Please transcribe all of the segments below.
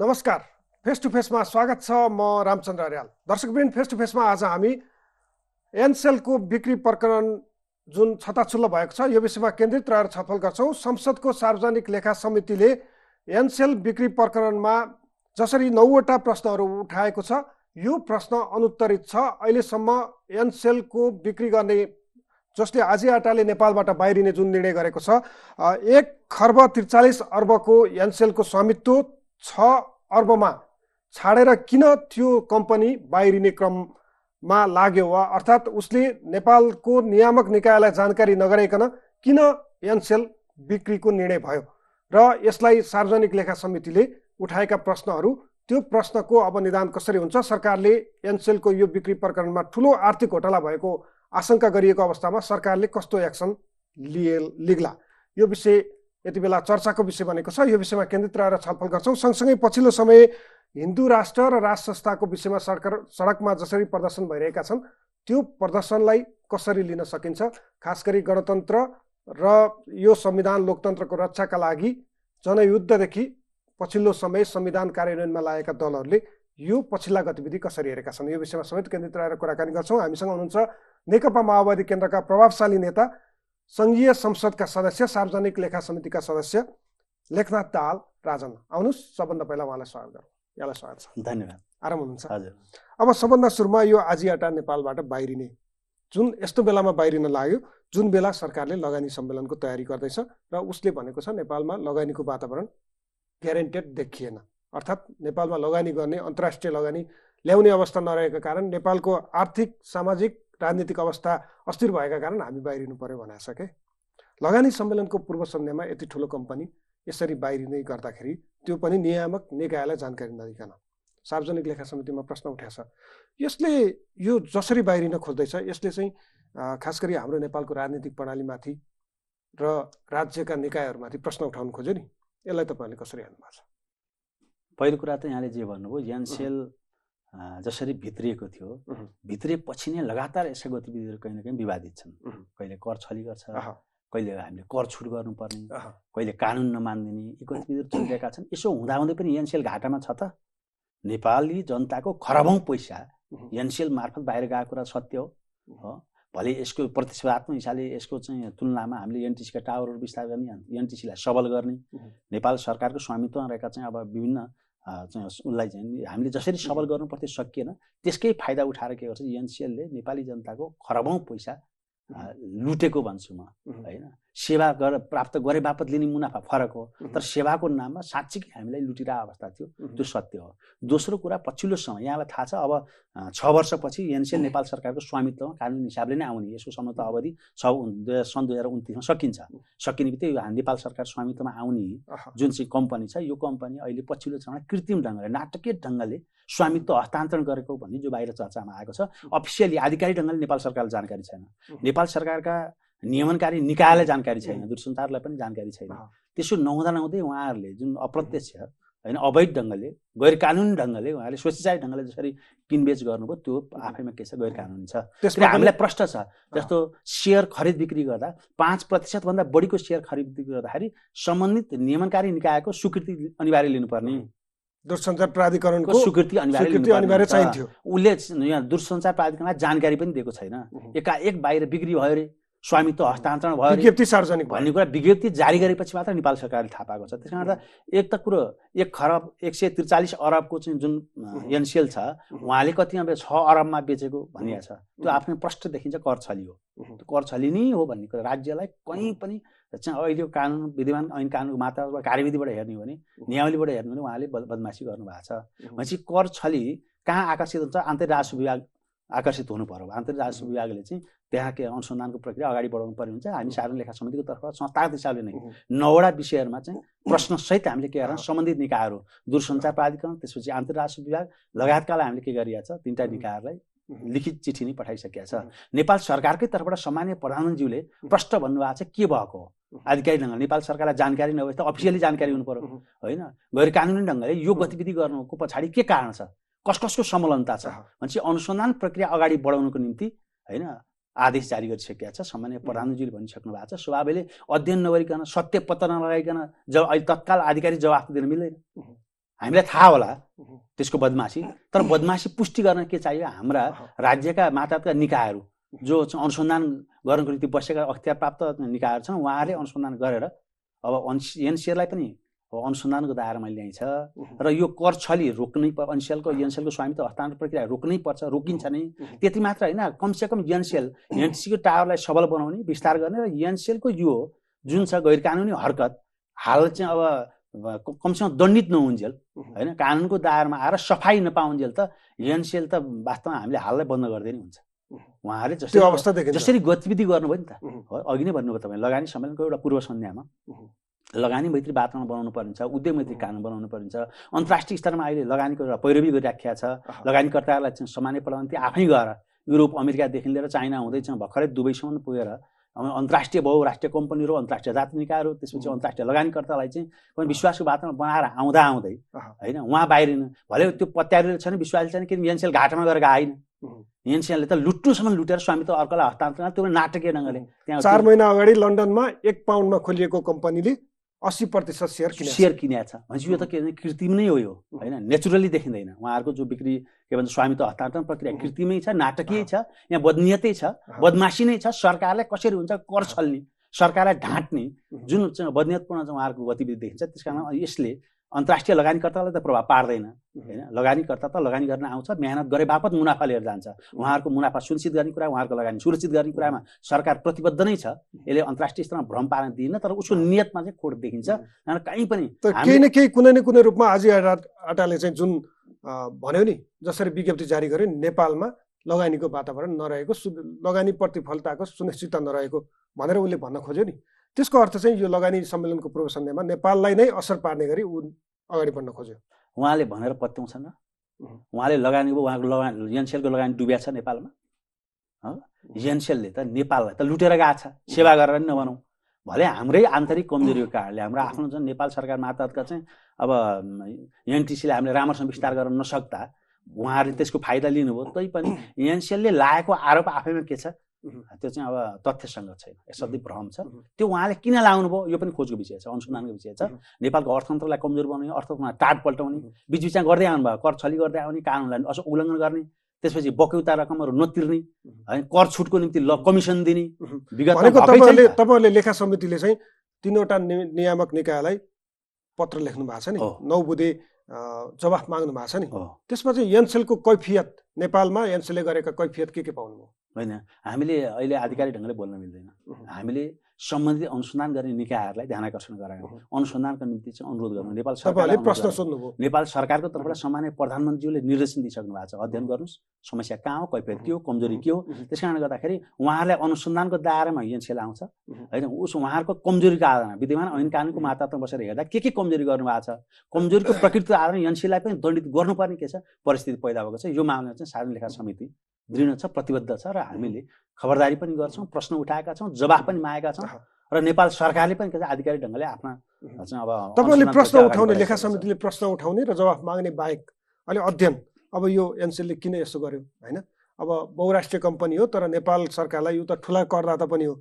नमस्कार, face to फेसमा स्वागत छ। म रामचन्द्र अर्याल। दर्शकवृन्द, फेस टु फेसमा आज हामी एनसेलको बिक्री प्रकरण जुन छताछुल्लो भएको छ यो विषयमा केन्द्रित रहेर छलफल गर्छौँ। संसदको सार्वजनिक लेखा समितिले एनसेल बिक्री प्रकरणमा जसरी 9वटा प्रश्नहरू उठाएको छ, यो प्रश्न अनुत्तरित छ। अहिलेसम्म एनसेलको बिक्री गर्ने जसले आजी आटाले नेपालबाट बाहिरिने जुन निर्णय गरेको छ, 1,43 अर्बको एनसेलको स्वामित्व 6 अर्बमा छाडेर किन त्यो कम्पनी बाहिरिने क्रममा लाग्यो, वा अर्थात् उसले नेपालको नियामक निकायलाई जानकारी नगराइकन किन एनसेल बिक्रीको निर्णय भयो र यसलाई सार्वजनिक लेखा समितिले उठाएका प्रश्नहरू, त्यो प्रश्नको अब निदान कसरी हुन्छ, सरकारले एनसेलको यो बिक्री प्रकरणमा ठुलो आर्थिक घोटाला भएको आशंका गरिएको अवस्थामा सरकारले कस्तो एक्सन लिग्ला, यो विषय यति बेला चर्चाको विषय बनेको छ। यो विषयमा केन्द्रित रहेर छलफल गर्छौँ। सँगसँगै पछिल्लो समय हिन्दू राष्ट्र र राज संस्थाको विषयमा सडकमा जसरी प्रदर्शन भइरहेका छन्, त्यो प्रदर्शनलाई कसरी लिन सकिन्छ, खास गरी गणतन्त्र र यो संविधान लोकतन्त्रको रक्षाका लागि जनयुद्धदेखि पछिल्लो समय संविधान कार्यान्वयनमा लागेका दलहरूले यो पछिल्ला गतिविधि कसरी हेरेका छन्, यो विषयमा समेत केन्द्रित रहेर कुराकानी गर्छौँ। हामीसँग हुनुहुन्छ नेकपा माओवादी केन्द्रका प्रभावशाली नेता, संघीय संसदका सदस्य, सार्वजनिक लेखा समितिका सदस्य लेखनाथ दाहाल राजन। आउनुहोस्, सबभन्दा पहिला उहाँलाई स्वागत गरौँ। यहाँलाई स्वागत छ। धन्यवाद। आराम हुनुहुन्छ? हजुर। अब सबभन्दा सुरुमा यो आजी आटा नेपालबाट बाहिरिने जुन यस्तो बेलामा बाहिरिन लाग्यो, जुन बेला सरकारले लगानी सम्मेलनको तयारी गर्दैछ र उसले भनेको छ नेपालमा लगानीको वातावरण ग्यारेन्टेड देखिएन, अर्थात् नेपालमा लगानी गर्ने, अन्तर्राष्ट्रिय लगानी ल्याउने अवस्था नरहेका कारण, नेपालको आर्थिक सामाजिक राजनीतिक अवस्था अस्थिर भएका कारण हामी बाहिरिनु पर्यो भनेको छ के। लगानी सम्मेलनको पूर्व सन्ध्यामा यति ठुलो कम्पनी यसरी बाहिरिँदै गर्दाखेरि, त्यो पनि नियामक निकायलाई जानकारी नदिकन, सार्वजनिक लेखा समितिमा प्रश्न उठाएछ। यसले यो जसरी बाहिरिन खोज्दैछ, यसले चाहिँ खास गरी हाम्रो नेपालको राजनीतिक प्रणालीमाथि र राज्यका निकायहरूमाथि प्रश्न उठाउन खोज्यो नि, यसलाई तपाईँले कसरी हेर्नु भएको छ? पहिलो कुरा त यहाँले जे भन्नुभयो, एनसेल जसरी भित्रिएको थियो, भित्रिएपछि नै लगातार यसका गतिविधिहरू कहीँ न कहीँ विवादित छन्। कहिले कर छली गर्छ, कहिले हामीले कर छुट गर्नुपर्ने, कहिले कानुन नमानिदिने, यी गतिविधिहरू चलिरहेका छन्। यसो हुँदाहुँदै पनि एनसेल घाटामा छ त? नेपाली जनताको खरबौँ पैसा एनसेल मार्फत बाहिर गएको कुरा सत्य हो। भले यसको प्रतिस्पर्धात्मक हिसाबले यसको चाहिँ तुलनामा हामीले एनटिसीका टावरहरू विस्तार गर्ने, एनटिसीलाई सबल गर्ने, नेपाल सरकारको स्वामित्वमा रहेका चाहिँ अब विभिन्न चाहिँ उसलाई चाहिँ हामीले जसरी सबल गर्नुपर्थ्यो सकिएन, त्यसकै फाइदा उठाएर के गर्छ, एनसेलले नेपाली जनताको खरबौँ पैसा लुटेको भन्छु म, होइन। सेवा प्राप्त गरे बापत लिने मुनाफा फरक हो, तर सेवाको नाममा साँच्चीकै हामीलाई लुटिरहेको अवस्था थियो, त्यो सत्य हो। दोस्रो कुरा, पछिल्लो समय यहाँलाई थाहा छ, अब 6 वर्षपछि एनसेल नेपाल सरकारको स्वामित्वमा कानुनी हिसाबले नै आउने, यसको सम्मत अवधि सन् 2029मा सकिने बित्तिकै नेपाल सरकार स्वामित्वमा आउने जुन चाहिँ कम्पनी छ, यो कम्पनी अहिले पछिल्लो समयमा कृत्रिम ढङ्गले, नाटकीय ढङ्गले स्वामित्व हस्तान्तरण गरेको भन्ने जो बाहिर चर्चामा आएको छ, अफिसियली आधिकारिक ढङ्गले नेपाल सरकारलाई जानकारी छैन, नेपाल सरकारका नियमनकारी निकायलाई जानकारी छैन, दूरसञ्चारलाई पनि जानकारी छैन। त्यसो नहुँदै उहाँहरूले जुन अप्रत्यक्ष, होइन, अवैध ढङ्गले, गैर कानुनी ढङ्गले उहाँहरूले स्वेच्छाचारी ढङ्गले जसरी किनबेच गर्नुभयो, त्यो आफैमा के छ, गैर कानुनी छ। त्यसले हामीलाई प्रश्न छ, जस्तो सेयर खरिद बिक्री गर्दा 5% भन्दा बढीको सेयर खरिद बिक्री गर्दाखेरि सम्बन्धित नियमनकारी निकायको स्वीकृति अनिवार्य लिनुपर्ने, दूरसञ्चार प्राधिकरणको स्वीकृति अनिवार्य चाहिन्थ्यो। उसले यहाँ दूरसञ्चार प्राधिकरणलाई जानकारी पनि दिएको छैन। एकाएक बाहिर बिक्री भयो रे, स्वामित्व हस्तान्तरण भयो, विज्ञप्ति सार्वजनिक भन्ने कुरा विज्ञप्ति जारी गरेपछि मात्र नेपाल सरकारले थाहा पाएको छ। त्यसले गर्दा एक त कुरो 1,43 अरबको चाहिँ जुन एनसेल छ, उहाँले कति 6 अरबमा बेचेको भनिएको छ, त्यो आफ्नो प्रष्ट देखिन्छ कर छली हो। त्यो कर छली नै हो भन्ने कुरा राज्यलाई कहीँ पनि चाहिँ अहिलेको कानुन, विद्यमान ऐन कानुनको मात्रा कार्यविधिबाट हेर्ने हो भने, नियमावलीबाट हेर्ने हो भने उहाँले बदमासी गर्नुभएको छ। भनेपछि कर छली कहाँ आकर्षित हुन्छ? आन्तरिक राजस्व विभाग आकर्षित हुनु पर्यो। आन्तरिक राजस्व विभागले चाहिँ त्यहाँ के अनुसन्धानको प्रक्रिया अगाडि बढाउनु पर्ने हुन्छ। हामी सार्वजनिक लेखा समितिको तर्फबाट संस्थागत हिसाबले नै 9वटा विषयहरूमा चाहिँ प्रश्नसहित हामीले के गर्न, सम्बन्धित निकायहरू, दूरसञ्चार प्राधिकरण, त्यसपछि आन्तरिक राजस्व विभाग लगायतकालाई हामीले के गरिएको छ, 3टा निकायहरूलाई लिखित चिठी नै पठाइसकेका छ। नेपाल सरकारकै तर्फबाट सम्माननीय प्रधानमन्त्रीले प्रश्न भन्नुभएको छ, के भएको हो आधिकारिक ढङ्गले नेपाल सरकारलाई जानकारी नभए त अफिसियली जानकारी हुनु पर्यो, होइन। गैर कानुनी ढङ्गले यो गतिविधि गर्नुको पछाडि के कारण छ, कसको संलग्नता छ भनेपछि अनुसन्धान प्रक्रिया अगाडि बढाउनुको निम्ति, होइन, आदेश जारी गरिसकेका छ। सामान्य प्रधानमन्त्रीले भनिसक्नु भएको छ, सभाले अध्ययन नगरिकन, सत्य पत्ता नलगाइकन अहिले तत्काल आधिकारिक जवाफ दिन मिल्दैन। हामीलाई थाहा होला त्यसको बदमासी, तर बदमासी पुष्टि गर्न के चाहियो, हाम्रा राज्यका मातहतका निकायहरू जो अनुसन्धान गर्नको निम्ति बसेका अख्तियार प्राप्त निकायहरू छन्, उहाँहरूले अनुसन्धान गरेर अब एनसिएललाई पनि अनुसन्धानको दायरामा ल्याइन्छ र यो कर छली रोक्नै एनसिएलको स्वामित्व हस्तान्तरण प्रक्रिया रोक्नै पर्छ, रोकिन्छ नै। त्यति मात्र होइन, कमसेकम एनटिसीको टावरलाई सबल बनाउने, विस्तार गर्ने र एनसिएलको यो जुन छ गैर कानुनी हरकत हाल चाहिँ अब कमसेकम दण्डित नहुन्जेल होइन, कानुनको दायरामा आएर सफाई नपाउन्जेल त एनसिएल त वास्तवमा हामीले हाललाई बन्द गरिदिने हुन्छ। उहाँहरूले जसरी गतिविधि गर्नुभयो नि त, अघि नै भन्नुभयो तपाईँ, लगानी सम्मेलनको एउटा पूर्व सन्ध्यामा लगानी मैत्री वातावरण बनाउनु पर्ने छ, उद्योग मैत्री कानुन बनाउनु पर्ने छ। अन्तर्राष्ट्रिय स्तरमा अहिले लगानीको एउटा पैरवी गरिराखेको छ। लगानीकर्ताहरूलाई चाहिँ सामान्य प्रबन्धी आफै गएर युरोप अमेरिकादेखि लिएर चाइना हुँदै चाहिँ भर्खरै दुबईसम्म पुगेर अन्तर्राष्ट्रिय बहुराष्ट्रिय कम्पनीहरू, अन्तर्राष्ट्रिय जात निकायहरू, त्यसपछि अन्तर्राष्ट्रिय लगानीकर्तालाई चाहिँ पनि विश्वासको वातावरण बनाएर आउँदै होइन, उहाँ बाहिरिनु भले त्यो पत्यारिलो छैन, विश्वास छैन, किनकि एनसिएल घाटामा गएर आएन। एनसिएलले त लुट्नुसम्म लुटेर स्वामित्व अर्कोलाई हस्तान्तरण, त्यो नाटकीय ढङ्गले। त्यहाँ 4 महिना अगाडि लन्डनमा 1 पाउन्डमा खोलिएको कम्पनीले 80% सेयर किनेको छ भनेपछि यो त के भने कृत्रिम नै हो यो होइन, नेचुरली देखिँदैन। उहाँहरूको जो बिक्री के भन्छ स्वामित्व हस्तान्तरण प्रक्रिया कृत्रिमै छ, नाटकीय छ, यहाँ बदनियतै छ, बदमासी नै छ। सरकारलाई कसरी हुन्छ कर छल्ने, सरकारलाई ढाँट्ने जुन बदनियतपूर्ण उहाँहरूको गतिविधि देखिन्छ। त्यस कारण यसले अन्तर्राष्ट्रिय लगानीकर्तालाई त प्रभाव पार्दैन होइन। लगानीकर्ता त लगानी गर्न आउँछ, मेहनत गरे बापत मुनाफा लिएर जान्छ। उहाँहरूको मुनाफा सुनिश्चित गर्ने कुरा, उहाँहरूको लगानी सुरक्षित गर्ने कुरामा सरकार प्रतिबद्ध नै छ। यसले अन्तर्राष्ट्रिय स्तरमा भ्रम पार्न दिएन, तर उसको नियतमा चाहिँ खोट देखिन्छ। कहीँ पनि केही न केही कुनै न कुनै रूपमा अझै आटाले चाहिँ जुन भन्यो नि, जसरी विज्ञप्ति जारी गर्यो नेपालमा लगानीको वातावरण नरहेको, लगानी प्रतिफलताको सुनिश्चितता नरहेको भनेर उसले भन्न खोज्यो नि, त्यसको अर्थ चाहिँ यो लगानी सम्मेलनको पूर्व सन्ध्यामा नेपाललाई नै असर पार्ने गरी ऊ अगाडि बढ्न खोज्यो। उहाँले भनेर पत्याउँछन् र उहाँले लगानीको उहाँको एनसिएलको लगानी डुब्या छ नेपालमा। एनसिएलले त नेपाललाई त लुटेर गएको छ, सेवा गरेर नि नभनौँ। भले हाम्रै आन्तरिक कमजोरीको कारणले हाम्रो आफ्नो जुन नेपाल सरकार मातहतका चाहिँ अब एनटिसीले हामीले राम्रोसँग विस्तार गर्न नसक्दा उहाँहरूले त्यसको फाइदा लिनुभयो। तैपनि एनसिएलले लागेको आरोप आफैमा के छ, त्यो चाहिँ अब तथ्यसँग छैन, यसरी भ्रम छ। त्यो उहाँले किन लाउनु भयो यो पनि खोजको विषय छ, अनुसन्धानको विषय छ। नेपालको अर्थतन्त्रलाई कमजोर बनाउने, अर्थतन्त्रमा टाट पल्टाउने, बिचबिचमा गर्दै आउनुभयो, कर छली गर्दै आउने, कानुनलाई उल्लङ्घन गर्ने, त्यसपछि बक्यौता रकमहरू नतिर्ने, होइन कर छुटको निम्ति कमिसन दिने। तपाईँहरूले लेखा समितिले चाहिँ 3वटा नियामक निकायलाई पत्र लेख्नु भएको छ नि, 9 बुँदे जवाफ माग्नु भएको छ नि। त्यसमा चाहिँ एनसिएलको कैफियत, नेपालमा एनसिएलले गरेका कैफियत के पाउनुभयो? होइन, हामीले अहिले आधिकारिक ढङ्गले बोल्न मिल्दैन। हामीले सम्बन्धित अनुसन्धान गर्ने निकायहरूलाई ध्यानाकर्षण गरायौँ, अनुसन्धानका निम्ति चाहिँ अनुरोध गर्नु। नेपाल सरकारले प्रश्न सोध्नुभयो, नेपाल सरकारको तर्फबाट सामान्य प्रधानमन्त्रीले निर्देशन दिइसक्नु भएको छ, अध्ययन गर्नुहोस् समस्या कहाँ हो, कैफियत के हो, कमजोरी के हो। त्यस कारणले गर्दाखेरि उहाँहरूलाई अनुसन्धानको दायरामा एनसिएल आउँछ होइन। उहाँहरूको कमजोरीको आधारमा विद्यमान ऐन कानुनको मातहतमा बसेर हेर्दा के कमजोरी गर्नुभएको छ, कमजोरीको प्रकृतिको आधारमा एनसिएललाई पनि दण्डित गर्नुपर्ने के छ परिस्थिति पैदा भएको छ। यो मामला चाहिँ साधारण लेखा समिति दृढ छ, प्रतिबद्ध छ र हामीले खबरदारी पनि गर्छौँ, प्रश्न उठाएका छौँ, जवाफ पनि मागेका छौँ र नेपाल सरकारले पनि आधिकारिक ढङ्गले आफ्ना चाहिँ अब तपाईँले प्रश्न उठाउने, लेखा समितिले प्रश्न उठाउने र जवाफ माग्ने बाहेक अहिले अध्ययन, अब यो एनसिएलले किन यसो गर्यो होइन। अब बहुराष्ट्रिय कम्पनी हो, तर नेपाल सरकारलाई यो त ठुला करदाता पनि हो।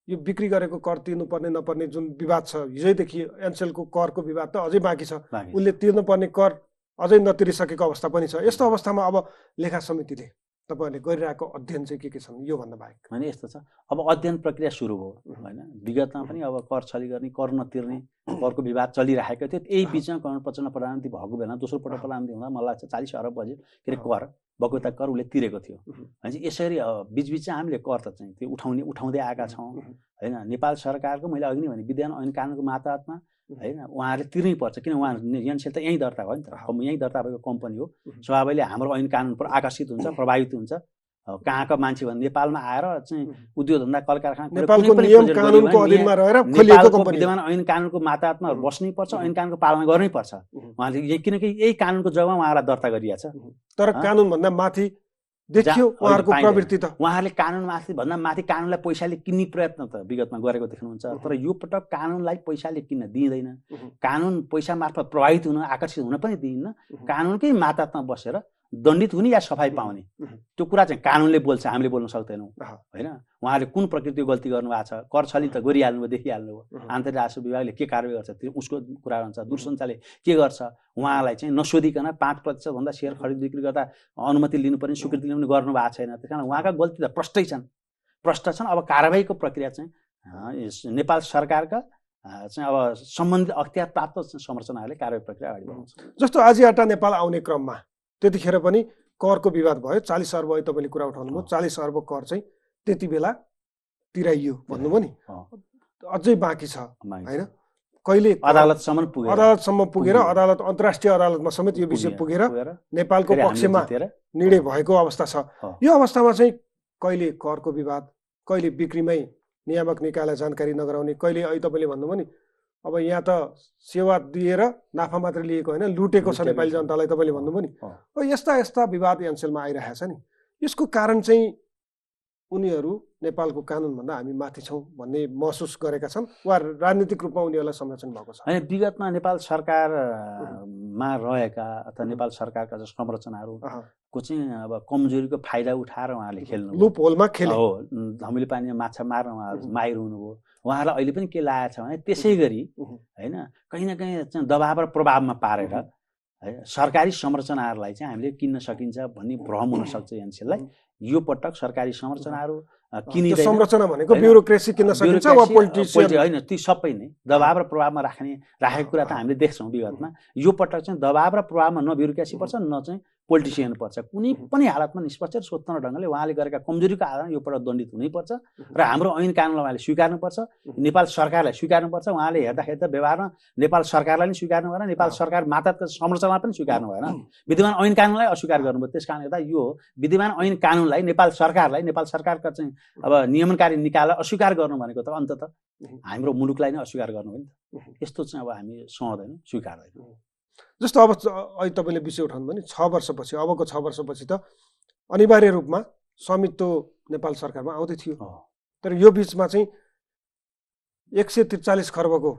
यो बिक्री गरेको कर तिर्नुपर्ने नपर्ने जुन विवाद छ, हिजैदेखि एनसिएलको करको विवाद त अझै बाँकी छ, उसले तिर्नुपर्ने कर अझै नतिरिसकेको अवस्था पनि छ। यस्तो अवस्थामा अब लेखा समितिले तपाईँहरूले गरिरहेको अध्ययन चाहिँ के छन् योभन्दा बाहेक? होइन, यस्तो छ, अब अध्ययन प्रक्रिया सुरु भयो होइन। विगतमा पनि अब कर छली गर्ने, कर नतिर्ने, करको विवाद चलिरहेको थियो। यही बिचमा कमल पचौडा प्रधानमन्त्री भएको बेला दोस्रो पटक प्रधानमन्त्री हुँदा मलाई लाग्छ 40 अरब बजेट के अरे कर बक्यौता कर उसले तिरेको थियो। भनेपछि यसरी बिचबिचमा हामीले कर त चाहिँ त्यो उठाउँदै आएका छौँ होइन। नेपाल सरकारको मैले अघि नै भने विद्यमान ऐन कानुनको मातहतमा होइन उहाँहरूले तिर्नै पर्छ, किन उहाँ एनसिएल त यहीँ दर्ता भयो नि त, यहीँ दर्ता भएको कम्पनी हो। स्वाभाविकले हाम्रो ऐन कानुन पर आकर्षित हुन्छ, प्रभावित हुन्छ। कहाँका मान्छे भने नेपालमा आएर चाहिँ उद्योग धन्दा कल कारखाना विद्यमान ऐन कानुनको मातहतमा बस्नै पर्छ, ऐन कानुनको पालना गर्नै पर्छ उहाँले, किनकि यही कानुनको जग्गामा उहाँलाई दर्ता गरिएको छ। तर कानुनभन्दा माथि देखियो उहाँहरूको प्रवृत्ति त, उहाँहरूले कानुनमाथि भन्दा माथि कानुनलाई पैसाले किन्ने प्रयत्न त विगतमा गरेको देख्नुहुन्छ। तर यो पटक कानुनलाई पैसाले किन्न दिइँदैन, कानुन पैसा मार्फत प्रभावित हुन, आकर्षित हुन पनि दिइन्न। कानुनकै मातहतमा बसेर दण्डित हुने या सफाई पाउने त्यो कुरा चाहिँ कानुनले बोल्छ, हामीले बोल्न सक्दैनौँ होइन। उहाँले कुन प्रकृतिको गल्ती गर्नुभएको छ, कर छली त गरिहाल्नुभयो, देखिहाल्नुभयो। आन्तरिक राजस्व विभागले के कारवाही गर्छ त्यो उसको कुरा रहन्छ, दूरसञ्चारले के गर्छ, उहाँलाई चाहिँ नसोधिकन 5% भन्दा सेयर खरिद बिक्री गर्दा अनुमति लिनुपर्ने, स्वीकृति लिनु गर्नु भएको छैन। त्यस कारण उहाँका गल्ती त प्रष्टै छन्। अब कारवाहीको प्रक्रिया चाहिँ नेपाल सरकारका चाहिँ अब सम्बन्धित अख्तियार प्राप्त संरचनाहरूले कारवाही प्रक्रिया अगाडि बढाउँछ। जस्तो आजियाटा नेपाल आउने क्रममा त्यतिखेर पनि करको विवाद भयो। 40 अर्ब अहिले तपाईँले कुरा उठाउनुभयो, 40 अर्ब कर चाहिँ त्यति बेला तिराइयो भन्नुभयो नि, अझै बाँकी छ होइन। कहिले अदालतसम्म पुगेर अदालत अन्तर्राष्ट्रिय अदालतमा समेत यो विषय पुगेर नेपालको पक्षमा निर्णय भएको अवस्था छ। यो अवस्थामा चाहिँ कहिले करको विवाद, कहिले बिक्रीमै नियामक निकायलाई जानकारी नगराउने, कहिले अहिले तपाईँले भन्नुभयो नि अब यहाँ त सेवा दिएर नाफा मात्र लिएको होइन, लुटेको छ नेपाली जनतालाई तपाईँले भन्नुभयो नि। यस्ता विवाद एनसेलमा आइरहेको छ नि। यसको कारण चाहिँ उनीहरू नेपालको कानुनभन्दा हामी माथि छौँ भन्ने महसुस गरेका छन् वा राजनीतिक रूपमा उनीहरूलाई संरक्षण भएको छ? होइन, विगतमा नेपाल सरकारमा रहेका अथवा नेपाल सरकारका संरचनाहरूको चाहिँ अब कमजोरीको फाइदा उठाएर उहाँले खेल्नु, लुप होलमा खेले हो। धमिलो पानीमा माछा मार्न उहाँहरू माहिर हुनुभयो। उहाँलाई अहिले पनि के लागेको छ भने त्यसै गरी होइन कहीँ न कहीँ चाहिँ दबाव र प्रभावमा पारेर है सरकारी संरचनाहरूलाई चाहिँ हामीले किन्न सकिन्छ भन्ने भ्रम हुनसक्छ एनसेललाई। यो पटक सरकारी संरचनाहरू किनिँदैन। संरचना भनेको ब्युरोक्रेसी किन्न सकिन्छ वा पोलिटिसियन होइन, ती सबै नै दबाव र प्रभावमा राखेको कुरा त हामीले देख्छौँ विगतमा। यो पटक चाहिँ दबाव र प्रभावमा न ब्युरोक्रेसी पर्छ न चाहिँ पोलिटिसियन पर्छ। कुनै पनि हालतमा निष्पक्ष र स्वतन्त्र ढङ्गले उहाँले गरेका कमजोरीको आधारमा यो पटक दण्डित हुनैपर्छ र हाम्रो ऐन कानुनलाई उहाँले स्वीकार्नुपर्छ, नेपाल सरकारलाई स्वीकार्नुपर्छ। उहाँले हेर्दाखेरि त व्यवहारमा नेपाल सरकारलाई पनि स्वीकार्नु भएन, नेपाल सरकार मातहतको संरचना पनि स्वीकार्नु भएन, विद्यमान ऐन कानुनलाई अस्वीकार गर्नुभयो। त्यस कारणले गर्दा यो विद्यमान ऐन कानुनलाई नेपाल सरकारका चाहिँ अब नियमनकारी निकायलाई अस्वीकार गर्नु भनेको त अन्ततः हाम्रो मुलुकलाई नै अस्वीकार गर्नु हो नि त। यस्तो चाहिँ अब हामी सहदैनौँ, स्वीकार्दैनौँ। जस्तो अब अहिले तपाईँले विषय उठाउनु भने 6 वर्षपछि, अबको 6 वर्षपछि त अनिवार्य रूपमा स्वामित्व नेपाल सरकारमा आउँदै थियो। तर यो बिचमा चाहिँ 143 खर्बको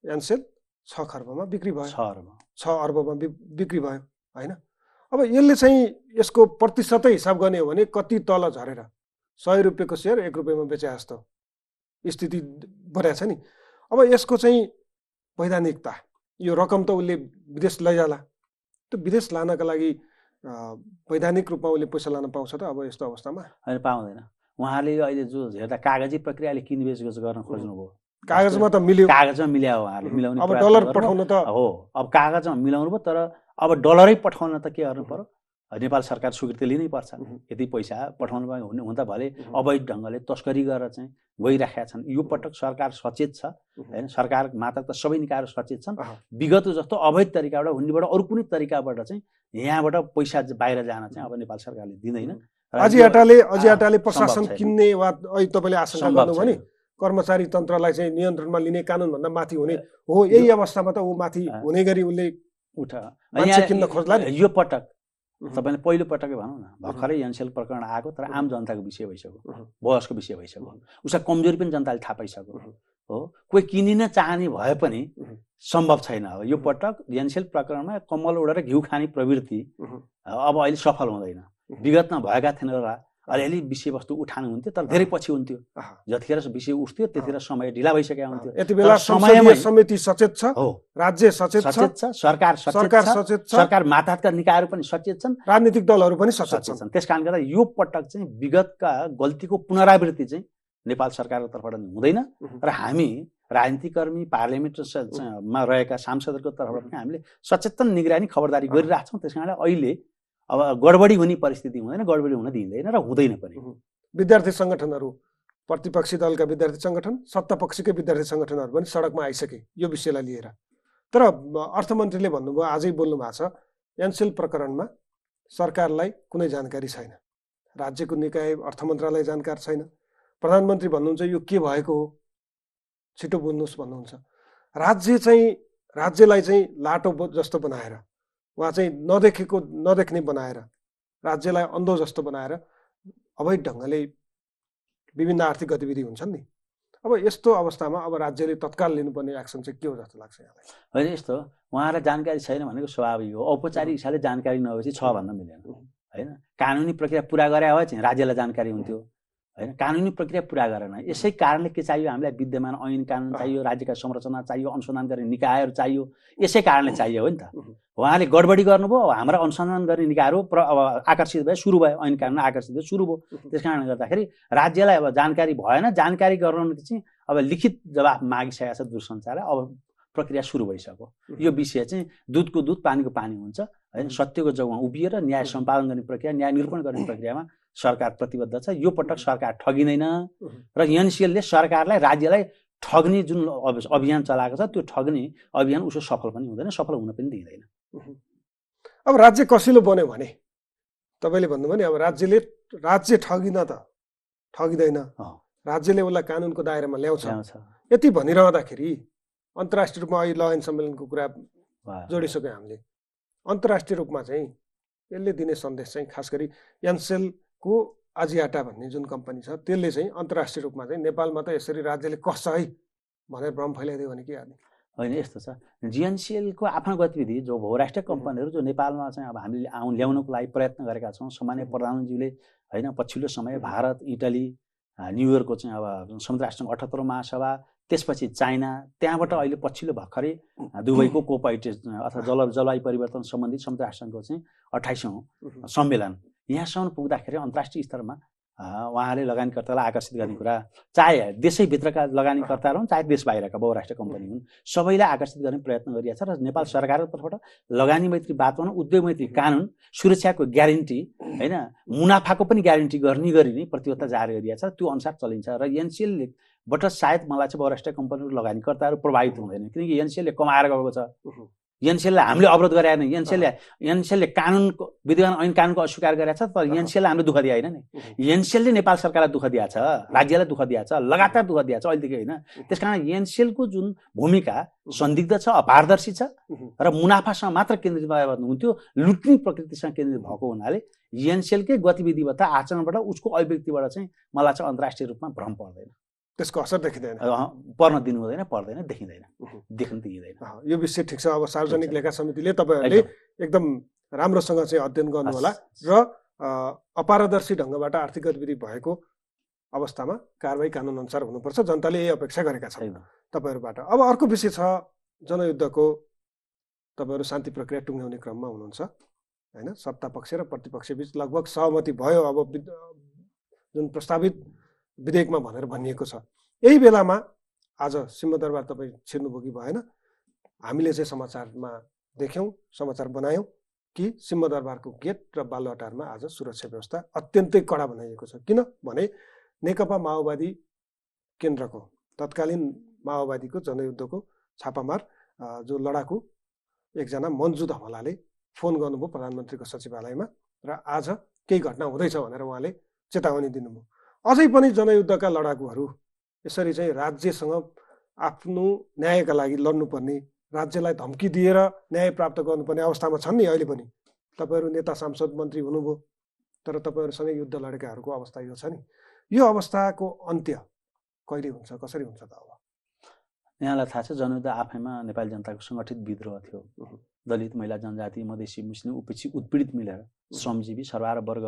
एनसेल 6 खर्बमा बिक्री भयो, 6 अर्बमा बिक्री भयो होइन। अब यसले चाहिँ यसको प्रतिशतै हिसाब गर्ने हो भने कति तल झरेर 100 रुपियाँको सेयर 1 रुपियाँमा बेचे जस्तो स्थिति बढेको छ नि। अब यसको चाहिँ वैधानिकता, यो रकम त उसले विदेश लैजाला, त्यो विदेश लानका लागि वैधानिक रूपमा उसले पैसा लान पाउँछ त अब यस्तो अवस्थामा? होइन, पाउँदैन। उहाँले अहिले जो हेर्दा कागजी प्रक्रियाले किनबेच गर्न खोज्नुभयो, कागजमा त मिल्यो, कागजमा मिलायो उहाँले, मिलाउने अब डलर पठाउन त हो, अब कागजमा मिलाउनु भयो। तर अब डलरै पठाउन त के गर्नु पर्यो, नेपाल सरकार स्वीकृति लिनै पर्छ। यति पैसा पठाउनु भयो हुन त भले अवैध ढङ्गले तस्करी गरेर चाहिँ गइराखेका छन्। यो पटक सरकार सचेत छ होइन, सरकार मातहत त सबै निकायहरू सचेत छन्। विगत जस्तो अवैध तरिकाबाट हुनेबाट अरू कुनै तरिकाबाट चाहिँ यहाँबाट पैसा बाहिर जान चाहिँ अब नेपाल सरकारले दिँदैन। अजियाटाले प्रशासन किन्ने वा अहिले तपाईँले आशंका गर्नुभयो नि कर्मचारी तन्त्रलाई चाहिँ नियन्त्रणमा लिने, कानुनभन्दा माथि हुने हो। यही अवस्थामा त ऊ माथि हुने गरी उसले किन्न खोज्ला। यो पटक तपाईँले पहिलो पटकै भनौँ न, भर्खरै एनसेल प्रकरण आएको तर आम जनताको विषय भइसक्यो, बहसको विषय भइसक्यो, उसका कमजोरी पनि जनताले थाहा पाइसक्यो हो। कोही किनिन चाहने भए पनि सम्भव छैन। अब यो पटक एनसेल प्रकरणमा कम्मल उडेर घिउ खाने प्रवृत्ति अब अहिले सफल हुँदैन। विगतमा भएका थिएन र अलिअलि विषयवस्तु उठानु हुन्थ्यो तर धेरै पछि हुन्थ्यो। जतिखेर विषय उठ्थ्यो त्यतिखेर समय ढिला भइसकेको हुन्थ्यो। यति बेला संसदीय समिति सचेत छ, राज्य सचेत छ, सरकार सचेत छ, सरकार मातहतका निकायहरू पनि सचेत छन्, राजनीतिक दलहरू पनि सचेत छन्। त्यस कारणले गर्दा यो पटक चाहिँ विगतका गल्तीको पुनरावृत्ति चाहिँ नेपाल सरकारको तर्फबाट हुँदैन र हामी राजनीतिक कर्मी पार्लियामेन्टमा रहेका सांसदहरूको तर्फबाट पनि हामीले सचेतन निगरानी खबरदारी गरिरहेछौँ। त्यस कारणले अहिले अब गडबडी हुने परिस्थिति हुँदैन, गडबडी हुन दिँदैन र हुँदैन पनि। विद्यार्थी सङ्गठनहरू, प्रतिपक्षी दलका विद्यार्थी सङ्गठन, सत्तापक्षीकै विद्यार्थी सङ्गठनहरू पनि सडकमा आइसके यो विषयलाई लिएर। तर अर्थमन्त्रीले भन्नुभयो, आजै बोल्नु भएको छ, एनसेल प्रकरणमा सरकारलाई कुनै जानकारी छैन, राज्यको निकाय अर्थ मन्त्रालय जानकार छैन, प्रधानमन्त्री भन्नुहुन्छ यो के भएको हो छिटो बुझ्नुहोस् भन्नुहुन्छ। राज्यलाई चाहिँ लाटो जस्तो बनाएर, उहाँ चाहिँ नदेख्ने बनाएर, राज्यलाई अन्धो जस्तो बनाएर अवैध ढङ्गले विभिन्न आर्थिक गतिविधि हुन्छन् नि। अब यस्तो अवस्थामा अब राज्यले तत्काल लिनुपर्ने एक्सन चाहिँ के हो जस्तो लाग्छ यहाँलाई? होइन, यस्तो उहाँलाई जानकारी छैन भनेको स्वाभाविक हो। औपचारिक हिसाबले जानकारी नभएपछि छ भन्न मिलेन होइन। कानुनी प्रक्रिया पुरा गरे भए चाहिँ राज्यलाई जानकारी हुन्थ्यो होइन। कानुनी प्रक्रिया पुरा गरेन, यसै कारणले के चाहियो हामीलाई? विद्यमान ऐन कानुन चाहियो, राज्यका संरचना चाहियो, अनुसन्धान गर्ने निकायहरू चाहियो, यसै कारणले चाहियो हो नि त। उहाँले गडबडी गर्नुभयो, अब हाम्रा अनुसन्धान गर्ने निकायहरू अब आकर्षित भए, सुरु भयो, ऐन कानुन आकर्षित भयो, सुरु भयो। त्यस कारणले गर्दाखेरि राज्यलाई अब जानकारी भएन। जानकारी गराउनु चाहिँ अब लिखित जवाफ मागिसकेको छ दूरसञ्चारले, अब प्रक्रिया सुरु भइसक्यो। यो विषय चाहिँ दुधको दुध पानीको पानी हुन्छ होइन। सत्यको जग्गामा उभिएर न्याय सम्पादन गर्ने प्रक्रिया, न्याय निरूपण गर्ने प्रक्रियामा सरकार प्रतिबद्ध छ। यो पटक सरकार ठगिँदैन र एनसिएलले सरकारलाई, राज्यलाई ठग्ने जुन अभियान चलाएको छ, त्यो ठग्ने अभियान उसो सफल पनि हुँदैन, सफल हुन पनि दिँदैन। अब राज्य कसिलो बन्यो भने तपाईँले भन्नुभयो नि, अब राज्य ठगिन त ठगिँदैन, राज्यले उसलाई कानुनको दायरामा ल्याउँछ। यति भनिरहँदाखेरि अन्तर्राष्ट्रिय रूपमा अहिले ल एन्ड सम्मेलनको कुरा जोडिसक्यो हामीले। अन्तर्राष्ट्रिय रूपमा चाहिँ यसले दिने सन्देश चाहिँ खास गरी एनसेलको आजियाटा भन्ने जुन कम्पनी छ त्यसले चाहिँ अन्तर्राष्ट्रिय रूपमा चाहिँ नेपालमा त यसरी राज्यले कसछ है भनेर भ्रम फैलाइदियो भने के गर्ने? होइन, यस्तो छ, जिएनसिएलको आफ्नो गतिविधि जो बहुराष्ट्रिय कम्पनीहरू जो नेपालमा चाहिँ अब हामीले ल्याउनको लागि प्रयत्न गरेका छौँ। सामान्य प्रधानमन्त्रीले होइन पछिल्लो समय भारत, इटली, न्युयोर्कको चाहिँ अब संयुक्त राष्ट्रसङ्घ 78औं महासभा, त्यसपछि चाइना, त्यहाँबाट अहिले पछिल्लो भर्खरै दुबईको कोप-28 अथवा जलवायु परिवर्तन सम्बन्धी संयुक्त राष्ट्रसङ्घको चाहिँ 28औं सम्मेलन, यहाँसम्म पुग्दाखेरि अन्तर्राष्ट्रिय स्तरमा उहाँले लगानीकर्तालाई आकर्षित गर्ने कुरा, चाहे देशैभित्रका लगानीकर्ताहरू हुन् चाहे देश बाहिरका बहुराष्ट्रिय कम्पनी हुन्, सबैलाई आकर्षित गर्ने प्रयत्न गरिएको छ। र नेपाल सरकारको तर्फबाट लगानी मैत्री वातावरण, उद्योग मैत्री कानुन, सुरक्षाको ग्यारेन्टी होइन, मुनाफाको पनि ग्यारेन्टी गर्ने गरी नै प्रतिबद्धता जारी गरिएको छ। त्यो अनुसार चलिन्छ। र एनसिएलबाट सायद मलाई चाहिँ बहुराष्ट्रिय कम्पनीहरू लगानीकर्ताहरू प्रभावित हुँदैन, किनकि एनसिएलले कमाएर गएको छ। एनसिएललाई हामीले अवरोध गरेका छैन। एनसिएलले कानुनको, विद्यमान ऐन कानुनको अस्वीकार गरेको छ, तर एनसिएलले हामीले दुःख दिए होइन नि। एनसिएलले नेपाल सरकारलाई दुःख दिएको छ, राज्यलाई दुःख दिएको छ, लगातार दुःख दिएको छ अहिलेदेखि होइन। त्यसकारण एनसिएलको जुन भूमिका संदिग्ध छ, अपारदर्शी छ र मुनाफासँग मात्र केन्द्रित हुन्थ्यो, लुट्ने प्रकृतिसँग केन्द्रित भएको हुनाले एनसिएलकै गतिविधिबाट, आचरणबाट, उसको अभिव्यक्तिबाट चाहिँ मलाई चाहिँ अन्तर्राष्ट्रिय रूपमा भ्रम पर्दैन, त्यसको असर देखिँदैन, पर्न दिनु हुँदैन, पर्दैन, देखिँदैन, देख्न दिइँदैन। यो विषय ठिक छ। अब सार्वजनिक लेखा समितिले तपाईँहरूले एकदम राम्रोसँग चाहिँ अध्ययन गर्नु होला र अपारदर्शी ढङ्गबाट आर्थिक गतिविधि भएको अवस्थामा कारबाही कानुन अनुसार हुनुपर्छ, जनताले यही अपेक्षा गरेका छन् तपाईँहरूबाट। अब अर्को विषय छ जनयुद्धको, तपाईँहरू शान्ति प्रक्रिया टुङ्ग्याउने क्रममा हुनुहुन्छ होइन। सत्ता पक्ष र प्रतिपक्ष बीच लगभग सहमति भयो अब जुन प्रस्तावित विधेयकमा भनेर भनिएको छ। यही बेलामा आज सिंहदरबार तपाईँ छिर्नुभयो कि भएन? हामीले चाहिँ समाचारमा देख्यौँ, समाचार बनायौँ कि सिंहदरबारको गेट र बालुवाटारमा आज सुरक्षा व्यवस्था अत्यन्तै कडा बनाइएको छ। किनभने नेकपा माओवादी केन्द्रको तत्कालीन माओवादीको जनयुद्धको छापामार जो लडाकु एकजना मन्जु धमलाले फोन गर्नुभयो प्रधानमन्त्रीको सचिवालयमा र आज केही घटना हुँदैछ भनेर उहाँले चेतावनी दिनुभयो। अझै पनि जनयुद्धका लडाकुहरू यसरी चाहिँ राज्यसँग आफ्नो न्यायका लागि लड्नुपर्ने, राज्यलाई धम्की दिएर न्याय प्राप्त गर्नुपर्ने अवस्थामा छन् नि अहिले पनि। तपाईँहरू नेता, सांसद, मन्त्री हुनुभयो, तर तपाईँहरूसँगै युद्ध लडेकाहरूको अवस्था यो छ नि। यो अवस्थाको अन्त्य कहिले हुन्छ, कसरी हुन्छ त? अब यहाँलाई थाहा छ, जनयुद्ध आफैमा नेपाली जनताको सङ्गठित विद्रोह थियो। दलित, महिला, जनजाति, मधेसी, मुस्लिम, उपेक्षित, उत्पीडित मिलेर, श्रमजीवी, सर्वहारा वर्ग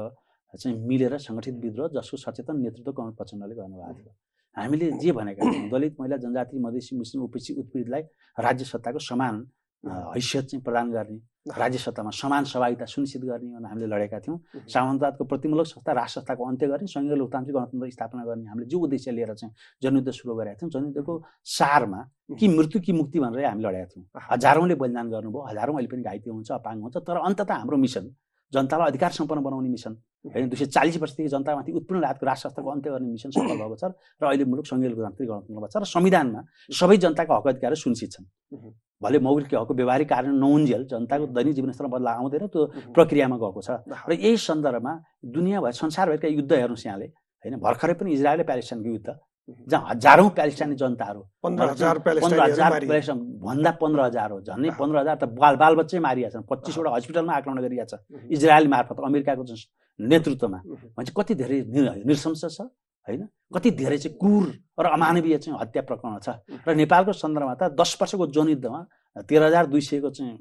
चाहिँ मिलेर सङ्गठित विद्रोह जसको सचेतन नेतृत्व कमल प्रचण्डले गर्नुभएको थियो। हामीले जे भनेका छौँ, दलित, महिला, जनजाति, मधेसी, मुस्लिम, उपेक्षित, उत्पीडितलाई राज्य सत्ताको समान हैसियत चाहिँ प्रदान गर्ने, राज्य सत्तामा समान सहभागिता सुनिश्चित गर्ने भनेर हामीले लडेका थियौँ। सामन्तवादको प्रतिमूलक संस्था, राष्ट्र संस्थाको अन्त्य गर्ने, संघीय लोकतान्त्रिक गणतन्त्र स्थापना गर्ने हामीले जो उद्देश्य लिएर चाहिँ जनयुद्ध सुरु गरेका थियौँ, जनयुद्धको सारमा कि मृत्यु कि मुक्ति भनेर हामी लडेका थियौँ। हजारौँले बलिदान गर्नुभयो, हजारौँ अहिले पनि घाइते हुन्छ, अपाङ्ग हुन्छ, तर अन्ततः हाम्रो मिसन जनतालाई अधिकार सम्पन्न बनाउने मिसन होइन, 240 वर्षदेखि जनतामाथि उत्पीडन लागेको राष्ट्र संस्थाको अन्त्य गर्ने मिसन सफल भएको छ र अहिले मुलुक संघीय लोकतान्त्रिक गणतन्त्रमा छ र संविधानमा सबै जनताको हक अधिकार सुनिश्चित छन्। भले मौलिक हकको व्यवहारिक कार्यान्वयन नहुन्जेल जनताको दैनिक जीवनस्तर बदलाव आउँदैन, त्यो प्रक्रियामा गएको छ। र यही सन्दर्भमा दुनियाँभर संसारभरिका युद्ध हेर्नुहोस् यहाँले होइन, भर्खरै पनि इजरायल प्यालेस्टाइनको युद्ध जहाँ हजारौँ प्यालेस्टाइनी जनताहरू, 15,000 भन्दा 15,000 हो, झन्डै 15,000 त बालबच्चै मारिया छन्, 25वटा हस्पिटलमा आक्रमण गरिएको छ इजरायल मार्फत, अमेरिकाको नेतृत्वमा। भने कति धेरै नृशंस छ होइन। कति धेरै चाहिँ क्रूर र अमानवीय चाहिँ हत्या प्रकरण छ र नेपालको सन्दर्भमा त 10 वर्षको जनयुद्धमा 13,200 को चाहिँ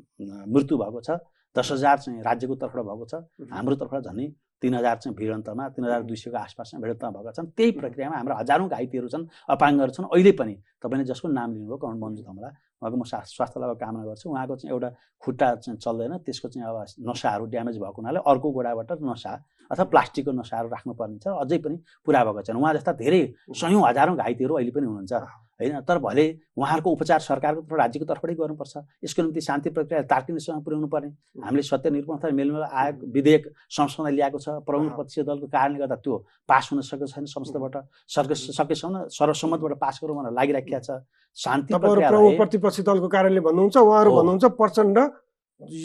मृत्यु भएको छ, 10,000 चाहिँ राज्यको तर्फबाट भएको छ, हाम्रो तर्फबाट झन्डै 3,000 चाहिँ भिडन्तमा 3,200 को आसपासमा भिडन्तमा भएका छन्। त्यही प्रक्रियामा हाम्रो हजारौँ घाइतेहरू छन्, अपाङ्गहरू छन्। अहिले पनि तपाईँले जसको नाम लिनुभयो कमल मन्जु धमला, उहाँको म स्वास्थ्य लाभ कामना गर्छु। उहाँको चाहिँ एउटा खुट्टा चाहिँ चल्दैन, त्यसको चाहिँ अब नसाहरू ड्यामेज भएको हुनाले अर्को गोडाबाट नसा अथवा प्लास्टिकको नसाहरू राख्नुपर्ने छ, अझै पनि पुरा भएको छैन। उहाँ जस्ता धेरै सयौँ हजारौँ घाइतेहरू अहिले पनि हुनुहुन्छ होइन। तर भले उहाँहरूको उपचार सरकारको तर्फ राज्यको तर्फबाटै गर्नुपर्छ। यसको निम्ति शान्ति प्रक्रिया तार्किकसँग पुर्याउनु पर्ने। हामीले सत्यनिरूपणता मेलमेल आयोग विधेयक संसदमा ल्याएको छ, प्रमुख प्रतिपक्षी दलको कारणले गर्दा त्यो पास हुन सकेको छैन संसदबाट। सकेसम्म सर्वसम्मतबाट पास गरौँ भनेर लागिराखेको छ। शान्ति प्रक्रिया प्रमुख प्रतिपक्षी दलको कारणले भन्नुहुन्छ, उहाँहरू भन्नुहुन्छ प्रचण्ड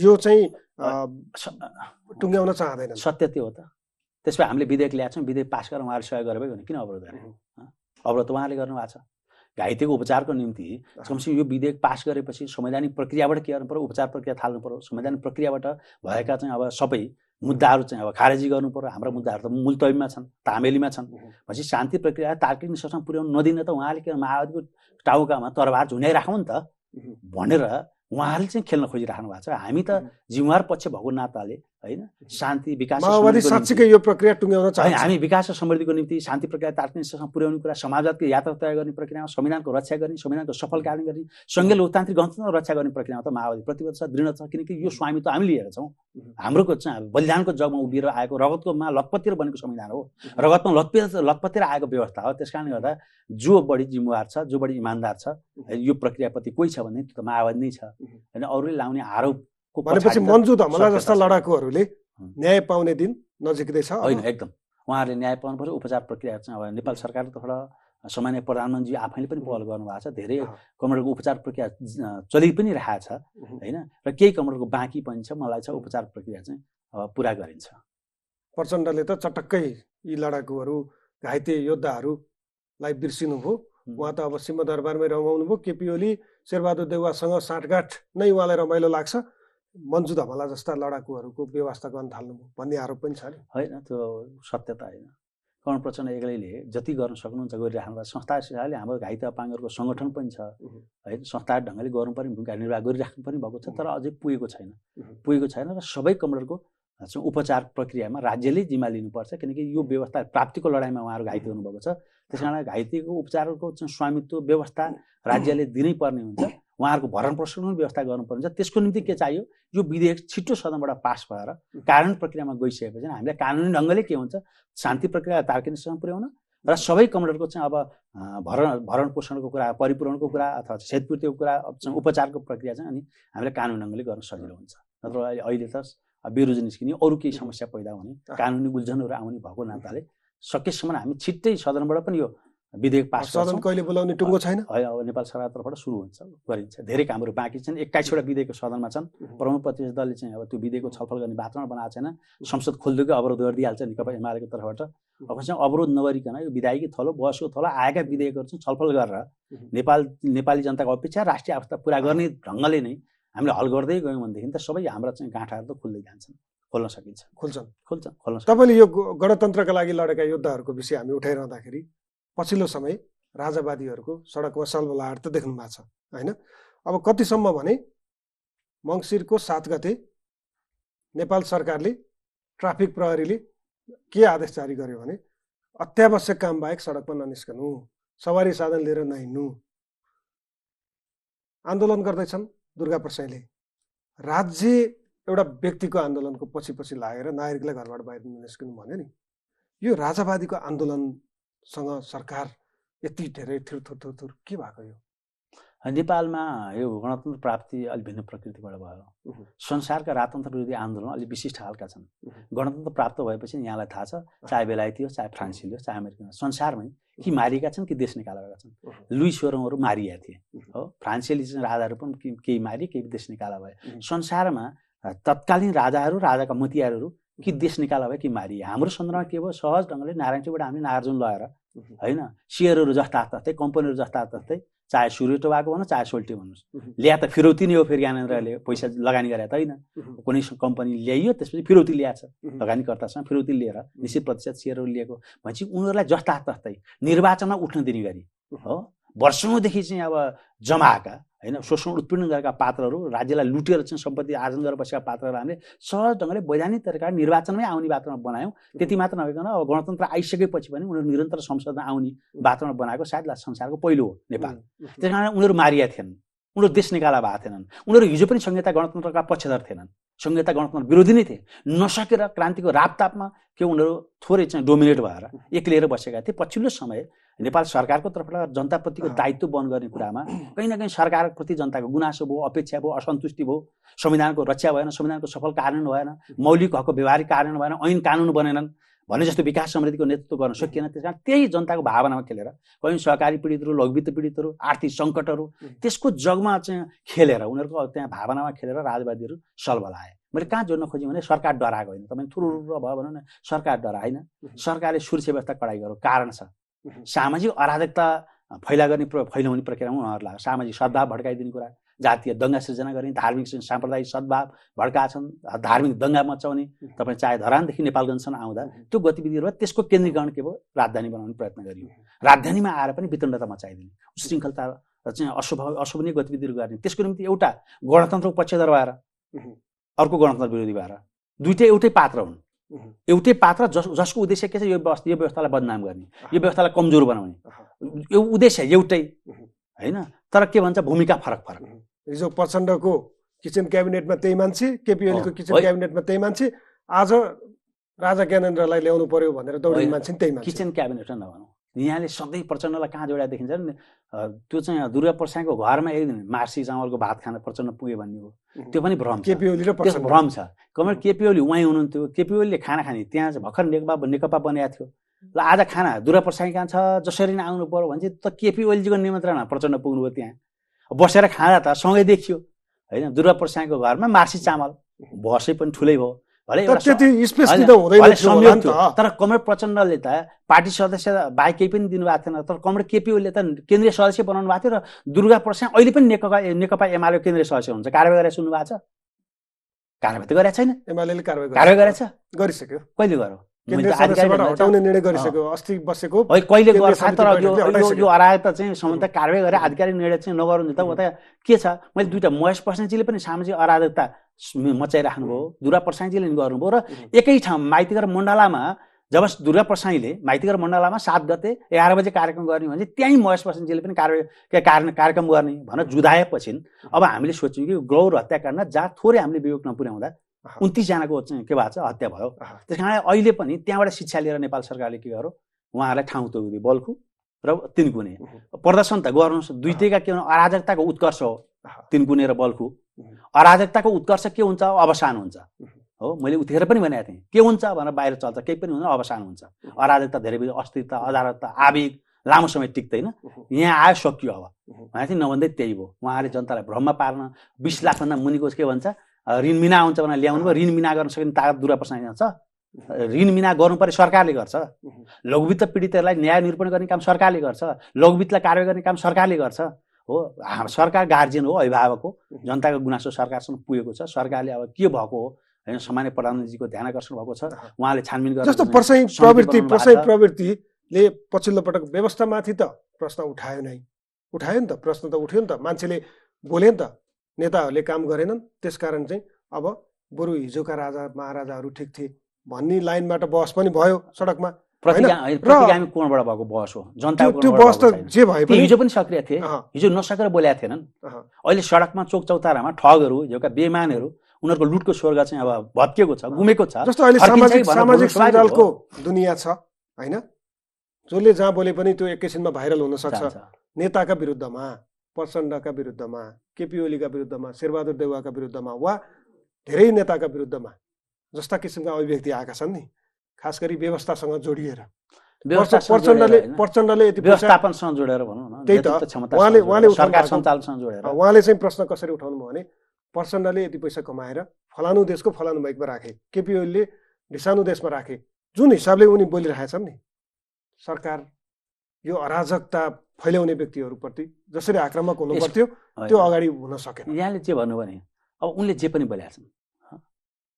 यो चाहिँ टुङ्ग्याउन चाहँदैन। सत्य त्यो हो त। त्यसपछि हामीले विधेयक ल्याएको छौँ, विधेयक पास गरेर उहाँहरू सहयोग गरेको भने किन अवरोध गर्ने? अवरोध त उहाँले गर्नुभएको छ। घाइतेको उपचारको निम्ति कमसेकम यो विधेयक पास गरेपछि संवैधानिक प्रक्रियाबाट के गर्नु पर्यो? उपचार प्रक्रिया थाल्नु पर्यो। संवैधानिक प्रक्रियाबाट भएका चाहिँ अब सबै मुद्दाहरू चाहिँ अब खारेजी गर्नु पर्यो। हाम्रा मुद्दाहरू त मुल्तवीमा छन्, तामेलीमा छन्। भनेपछि शान्ति प्रक्रिया तार्किक निष्कर्षमा पुर्याउनु नदिन त उहाँले के माओवादीको टाउकामा तरबार झुन्याइराखौँ नि त भनेर उहाँहरूले चाहिँ खेल्न खोजिराख्नु भएको छ। हामी त जिम्मेवार पक्ष भएको नाताले होइन शान्ति विकास माओवादी साँच्चीकै यो प्रक्रिया टुङ्ग्याउन चाहन्छ। हामी विकास र समृद्धिको निम्ति शान्ति प्रक्रिया तार्किक निष्कर्षमा पुर्याउने कुरा, समाजवादको यात्रा तय गर्ने प्रक्रियामा संविधानको रक्षा गर्ने, संविधानको सफल कार्य गर्ने, सङ्घीय लोकतान्त्रिक गणतन्त्रको रक्षा गर्ने प्रक्रियामा त माओवादी प्रतिबद्ध छ, दृढ छ। किनकि यो स्वामित्व हामी लिएका छौँ। हाम्रो चाहिँ बलिदानको जगमा उभिएर आएको रगतकोमा लतपतेर बनेको संविधान हो, रगतमा लतपतेर आएको व्यवस्था हो। त्यस कारणले गर्दा जो बढी जिम्मेवार छ, जो बढी इमान्दार छ यो प्रक्रियाप्रति कोही छ भने त्यो त माओवादी नै छ होइन। अरूले लाउने आरोपको भनेपछि मन्जु धमला जस्ता लडाकुहरूले न्याय पाउने दिन नजिकै छ होइन? एकदम उहाँहरूले न्याय पाउनु पर्यो। उपचार प्रक्रिया चाहिँ अब नेपाल सरकारको तर्फबाट सामान्य प्रधानमन्त्री आफैले पनि पहल गर्नुभएको छ। धेरै कमरेडको उपचार प्रक्रिया चलि पनि रहेको छ होइन। र केही कमरेडको बाँकी पनि छ। मलाई छ उपचार प्रक्रिया चाहिँ अब पुरा गरिन्छ। प्रचण्डले त चटक्कै यी लडाकुहरू घाइते योद्धाहरूलाई बिर्सिनुभयो। उहाँ त अब सिंहदरबारमै रमाउनु भयो। केपी ओली शेरबहादुर देउवासँग साँठगाँठ नै उहाँलाई रमाइलो लाग्छ। मन्जु धमला जस्ता लडाकुहरूको व्यवस्था गर्न थाल्नुभयो भन्ने आरोप पनि छ नि होइन। त्यो सत्यता होइन। कमल प्रचण्ड एक्लैले जति गर्न सक्नुहुन्छ गरिराख्नु भएको। संस्था हिसाबले हाम्रो घाइते अपाङ्गहरूको सङ्गठन पनि छ होइन। संस्था ढङ्गले गर्नुपर्ने भूमिका निर्वाह गरिराख्नु पनि भएको छ, तर अझै पुगेको छैन। र सबै कमरेडको उपचार प्रक्रियामा राज्यले जिम्मा लिनुपर्छ। किनकि यो व्यवस्था प्राप्तिको लडाइँमा उहाँहरू घाइते हुनुभएको छ। त्यस कारण घाइतेको उपचारको चाहिँ स्वामित्व व्यवस्था राज्यले दिनै पर्ने हुन्छ। उहाँहरूको भरण पोषणको व्यवस्था गर्नुपर्ने हुन्छ। त्यसको निम्ति के चाहियो? यो विधेयक छिटो सदनबाट पास भएर कानुन प्रक्रियामा गइसकेपछि हामीलाई कानुनी ढङ्गले के हुन्छ शान्ति प्रक्रिया तार्किक निष्कर्षमा पुर्याउन र सबै कमरेडको चाहिँ अब भरण पोषणको कुरा, परिपूरणको कुरा अथवा क्षतिपूर्तिको कुरा, उपचारको प्रक्रिया चाहिँ अनि हामीले कानुनी ढङ्गले गर्न सजिलो हुन्छ। नत्र अहिले त बेरोजगारी निस्किने, अरू केही समस्या पैदा हुने, कानुनी उल्झनहरू आउने भएको नाताले सकेसम्म हामी छिट्टै सदनबाट पनि यो विधेयक पास सदन कहिले बोलाउने टुङ्गो छैन। अब नेपाल सरकार तर्फबाट सुरु हुन्छ, गरिन्छ। धेरै कामहरू बाँकी छन्। 21वटा विधेयकको सदनमा छन्। प्रमुख प्रतिपक्षी दलले चाहिँ अब त्यो विधेयकको छलफल गर्ने वातावरण बनाएको छैन। संसद खोल्दैकै अवरोध गरिदिइहाल्छ नेकपा एमालेको तर्फबाट। अब चाहिँ अवरोध नगरिकन यो विधायकी थलो, बहसको थलो आएका विधेयकहरू चाहिँ छलफल गरेर नेपाली जनताको अपेक्षा, राष्ट्रिय आवश्यकता पुरा गर्ने ढङ्गले नै हामीले हल गर्दै गयौँ भनेदेखि त सबै हाम्रा चाहिँ गाँठाहरू त खुल्दै जान्छन्, खोल्न सकिन्छ, खोल्न। तपाईँले यो गणतन्त्रका लागि लडेका योद्धाहरूको विषय हामी उठाइरहँदाखेरि पछिल्लो समय राजावादीहरूको सडकमा सलबलाहट त देख्नु भएको छ होइन। अब कतिसम्म भने मङ्सिरको 7 गते नेपाल सरकारले ट्राफिक प्रहरीले के आदेश जारी गर्यो भने अत्यावश्यक काम बाहेक सडकमा ननिस्कनु, सवारी साधन लिएर नहिँड्नु। आन्दोलन गर्दैछन् दुर्गा प्रसाईले। राज्य एउटा व्यक्तिको आन्दोलनको पछि लागेर नागरिकलाई घरबाट बाहिर निस्कनु भन्यो नि। यो राजावादीको आन्दोलनसँग सरकार यति धेरै थुर के भएको? यो नेपालमा यो गणतन्त्र प्राप्ति अलिक भिन्न प्रकृतिबाट भयो। संसारका राजतन्त्र विरोधी आन्दोलन अलिक विशिष्ट खालका छन्। गणतन्त्र प्राप्त भएपछि यहाँलाई थाहा छ, चाहे बेलायती होस्, चाहे फ्रान्सेली होस्, चाहे अमेरिकन होस्, संसारमै कि मारिएका छन् कि देश निकालेका छन्। लुई सोरङहरू मारिएका थिए हो। फ्रान्सेली चाहिँ राजाहरू पनि केही मारिए, केही देश निकाला भए। संसारमा तत्कालीन राजाहरू, राजाका मतियारहरू कि देश निकाला भए कि मारिए। हाम्रो सन्दर्भमा के भयो? सहज ढङ्गले नारायणबाट हामीले नागार्जुन लगाएर होइन, सेयरहरू जस्ता कम्पनीहरू जस्ता चाहे सूर्य टोबाको भनौँ चाहे सोल्टी भन्नुहोस्, ल्या त फिरौती नै हो। फेरि ज्ञानेन्द्रले पैसा लगानी गरे त होइन, कुनै कम्पनी ल्याइयो त्यसपछि फिरौती ल्याएछ, लगानीकर्तासँग फिरौती लिएर निश्चित प्रतिशत सेयरहरू लिएको भनेपछि उनीहरूलाई जस्ता निर्वाचनमा उठ्न दिने गरी हो। वर्षौँदेखि चाहिँ अब जमाएका होइन, शोषण उत्पीडन गरेका पात्रहरू, राज्यलाई लुटेर चाहिँ सम्पत्ति आर्जन गरेर बसेका पात्रहरूलाई हामीले सहज ढङ्गले वैधानिक तरिकाले निर्वाचनमै आउने वातावरण बनायौँ। त्यति मात्र नभइकन अब गणतन्त्र आइसकेपछि पनि उनीहरू निरन्तर संसदमा आउने वातावरण बनाएको सायद संसारको पहिलो हो नेपाल। त्यस कारण उनीहरू मारिया थिएनन्, उनीहरू देश निकाला भएको थिएनन्, उनीहरू हिजो पनि संहिता गणतन्त्रका पक्षधर थिएनन्, संहिता गणतन्त्र विरोधी नै थिए। नसकेर क्रान्तिको रापतापमा के उनीहरू थोरै चाहिँ डोमिनेट भएर एक्लिएर बसेका थिए। पछिल्लो समय नेपाल सरकारको तर्फबाट जनताप्रतिको दायित्व वहन गर्ने कुरामा कहीँ न कहीँ सरकारप्रति जनताको गुनासो भयो, अपेक्षा भयो, असन्तुष्टि भयो। संविधानको रक्षा भएन, संविधानको सफल कार्यान्वयन भएन, मौलिक हकको व्यवहारिक कार्यान्वयन भएन, ऐन कानुन बनेनन् भने जस्तो विकास समृद्धिको नेतृत्व गर्न सकिएन। त्यस कारण त्यही जनताको भावनामा खेलेर कहीँ सहकारी पीडितहरू, लघुवित्त पीडितहरू, आर्थिक सङ्कटहरू त्यसको जगमा चाहिँ खेलेर उनीहरूको त्यहाँ भावनामा खेलेर राजवादीहरू सलबल आए। मैले कहाँ जोड्न खोजेँ भने सरकार डराएको होइन, तपाईँ थुरुर भयो भनौँ न, सरकार डरा होइन, सरकारले सुरक्षा व्यवस्था कडाइ गर्यो। कारण छ सामाजिक अराजकता फैलाउने प्रक्रियामा उनीहरू लाग्यो। सामाजिक सद्भाव भड्काइदिने कुरा, जातीय दङ्गा सृजना गर्ने, धार्मिक साम्प्रदायिक सद्भाव भड्काछन्, धार्मिक दङ्गा मचाउने, तपाईँ चाहे धरानदेखि नेपालगञ्जसम्म आउँदा त्यो गतिविधिहरू त्यसको केन्द्रीकरण के भयो, राजधानी बनाउने प्रयत्न गरियो। राजधानीमा आएर पनि वितण्डता मचाइदिने, उशृङ्खलता चाहिँ अशोभनीय गतिविधिहरू गर्ने, त्यसको निम्ति एउटा गणतन्त्रको पक्षधर भएर अर्को गणतन्त्र विरोधी भएर दुईटै एउटै पात्र हुन्। एउटै पात्र जसको उद्देश्य के छ, यो व्यवस्थालाई बदनाम गर्ने, यो व्यवस्थालाई कमजोर बनाउने, यो उद्देश्य एउटै होइन, तर के भन्छ भूमिका फरक फरक। हिजो प्रचण्डको किचन क्याबिनेटमा त्यही मान्छे, केपी ओलीको किचन क्याबिनेटमा त्यही मान्छे, आज राजा ज्ञानेन्द्रलाई ल्याउनु पर्यो भनेर दौडिने मान्छे त्यही मान्छे। किचन क्याबिनेट नभनौँ, यहाँले सधैँ प्रचण्डलाई कहाँ जोडा देखिन्छ नि, त्यो चाहिँ दुर्गा प्रसाईको घरमा एक दिन मार्सी चामलको भात खान प्रचण्ड पुगे भन्ने हो। त्यो पनि भ्रम छ, केपी ओली र त्यो भ्रम छ। कमल केपी ओली उहीँ हुनुहुन्थ्यो, केपी ओलीले खाना खाने त्यहाँ चाहिँ भर्खर नेकपा बनेको थियो। ल आज खाना दुर्गा प्रसाई कहाँ छ, जसरी नै आउनु पर्यो भने चाहिँ त केपी ओलीजीको निमन्त्रणा प्रचण्ड पुग्नुभयो, त्यहाँ बसेर खाँदा त सँगै देखियो होइन। दुर्गा प्रसाईको घरमा मार्सी चामल बसै पनि ठुलै भयो, तर कमरेड प्रचण्डले त पार्टी सदस्य बाहेक केही पनि दिनुभएको थिएन। तर कमरेड केपी ओलीले त केन्द्रीय सदस्य बनाउनु भएको थियो र दुर्गा प्रसाई अहिले पनि नेकपा एमाले केन्द्रीय सदस्य हुन्छ। कारवाही गरेर सुन्नु भएको छ? कारवाही त गरेको छैन, एमाले कारवाही गरेछ, गरिसक्यो। कहिले गर्यो? हटाउने निर्णय गरिसक्यो, अस्ति बसेको कहिले गर्छ? तर यो अराजकता चाहिँ सम्बन्ध कारवाही गरेर आधिकारिक निर्णय चाहिँ नगर्नु त उता के छ? मैले दुईवटा महेश प्रसाईजीले पनि सामाजिक अराजकता मचाइराख्नुभयो, दुर्गा प्रसाईजीले गर्नुभयो, र एकै ठाउँ माइतीघर मण्डलामा जब दुर्गा प्रसाईले माइतीघर मण्डलामा 7 गते 11 बजे कार्यक्रम गर्ने भने त्यहीँ महेश प्रसाईजीले पनि कार्यक्रम गर्ने भनेर जुधाएपछि अब हामीले सोच्यौँ कि गौर हत्याकाण्ड जहाँ थोरै हामीले विवेक नपुर्याउँदा 29 जनाको चाहिँ के भएको छ, हत्या भयो। त्यस कारण अहिले पनि त्यहाँबाट शिक्षा लिएर नेपाल सरकारले के गर्यो, उहाँहरूलाई ठाउँ तोकिदियो, बल्खु र तिनकुने। प्रदर्शन त गर्नुहोस्, दुईटैका के अराजकताको उत्कर्ष हो तिनकुने र बल्खु। अराजकताको उत्कर्ष के हुन्छ? अवसान हुन्छ हो। मैले उतिखेर पनि भनेको थिएँ, के हुन्छ भनेर बाहिर चल्छ, केही पनि हुँदैन, अवसान हुन्छ। अराजकता धेरै अस्थिरता, अराजकता, आवेग लामो समय टिक्दैन। यहाँ आयो सकियो अब भनेको थिएँ, नभन्दै त्यही भयो। उहाँले जनतालाई भ्रममा पार्न 20 लाखभन्दा मुनिको के भन्छ ऋण मिना हुन्छ भनेर ल्याउनु भयो। ऋण मिना गर्न सक्ने ताकत दुर्गा प्रसाईसँग छ। ऋण मिना गर्नु पर्यो सरकारले गर्छ। लघुवित्त पीडितहरूलाई न्याय निरूपण गर्ने काम सरकारले गर्छ। लघुवित्तलाई कारवाही गर्ने काम सरकारले गर्छ हो। सरकार गार्जियन हो, अभिभावक हो। जनताको गुनासो सरकारसँग पुगेको छ। सरकारले अब के भएको हो होइन, सामान्य प्रधानमन्त्रीजीको ध्यान आकर्षण भएको छ, उहाँले छानबिन गरेर जस्तो प्रसाई प्रवृत्तिले पछिल्लो पटक व्यवस्थामाथि त प्रश्न उठायो नि त, प्रश्न त उठ्यो नि त, मान्छेले बोले नि त, नेताहरूले काम गरेनन्, त्यसकारण चाहिँ अब बरु हिजोका राजा महाराजाहरू ठिक थिए भन्ने लाइनबाट बहस पनि भयो सडकमा। प्रतिगामी कोणबाट भएको बहस हो। जनताको त्यो बहस त जे भए पनि हिजो पनि सक्रिय थिए, हिजो नसकेर बोलेका थिएनन्। अहिले सडकमा चोक चौतारामा ठगहरू, हिजोका बेमानहरू, उनीहरूको लुटको स्वर्ग चाहिँ अब भत्किएको छ, गुमेको छ। जस्तो अहिले सामाजिक सञ्जालको दुनियाँ छ होइन, जसले जहाँ बोले पनि त्यो एकैछिनमा भाइरल हुन सक्छ। नेताका विरुद्धमा, प्रचण्डका विरुद्धमा, केपी ओलीका विरुद्धमा, शेरबहादुर देउवाका विरुद्धमा वा धेरै नेताका विरुद्धमा जस्ता किसिमका अभिव्यक्ति आएका छन् नि, खास गरी व्यवस्थासँग जोडिएर। प्रचण्डले यति व्यवस्थापनसँग जोडेर भनौँ न, त्यही त उहाँले सरकार सञ्चालनसँग जोडेर उहाँले चाहिँ प्रश्न कसरी उठाउनु भयो भने प्रचण्डले यति पैसा कमाएर फलानु देशको फलानु बाइकमा राखे, केपी ओलीले ढिसानु देशमा राखे, जुन हिसाबले उनी बोलिरहेछन् नि, सरकार यो अराजकता फैलाउने व्यक्तिहरूप्रति जसरी आक्रामक हुनु पर्थ्यो त्यो अगाडि हुन सकेन। यहाँले जे भन्नु भने अब उनले जे पनि बोलेका छन्,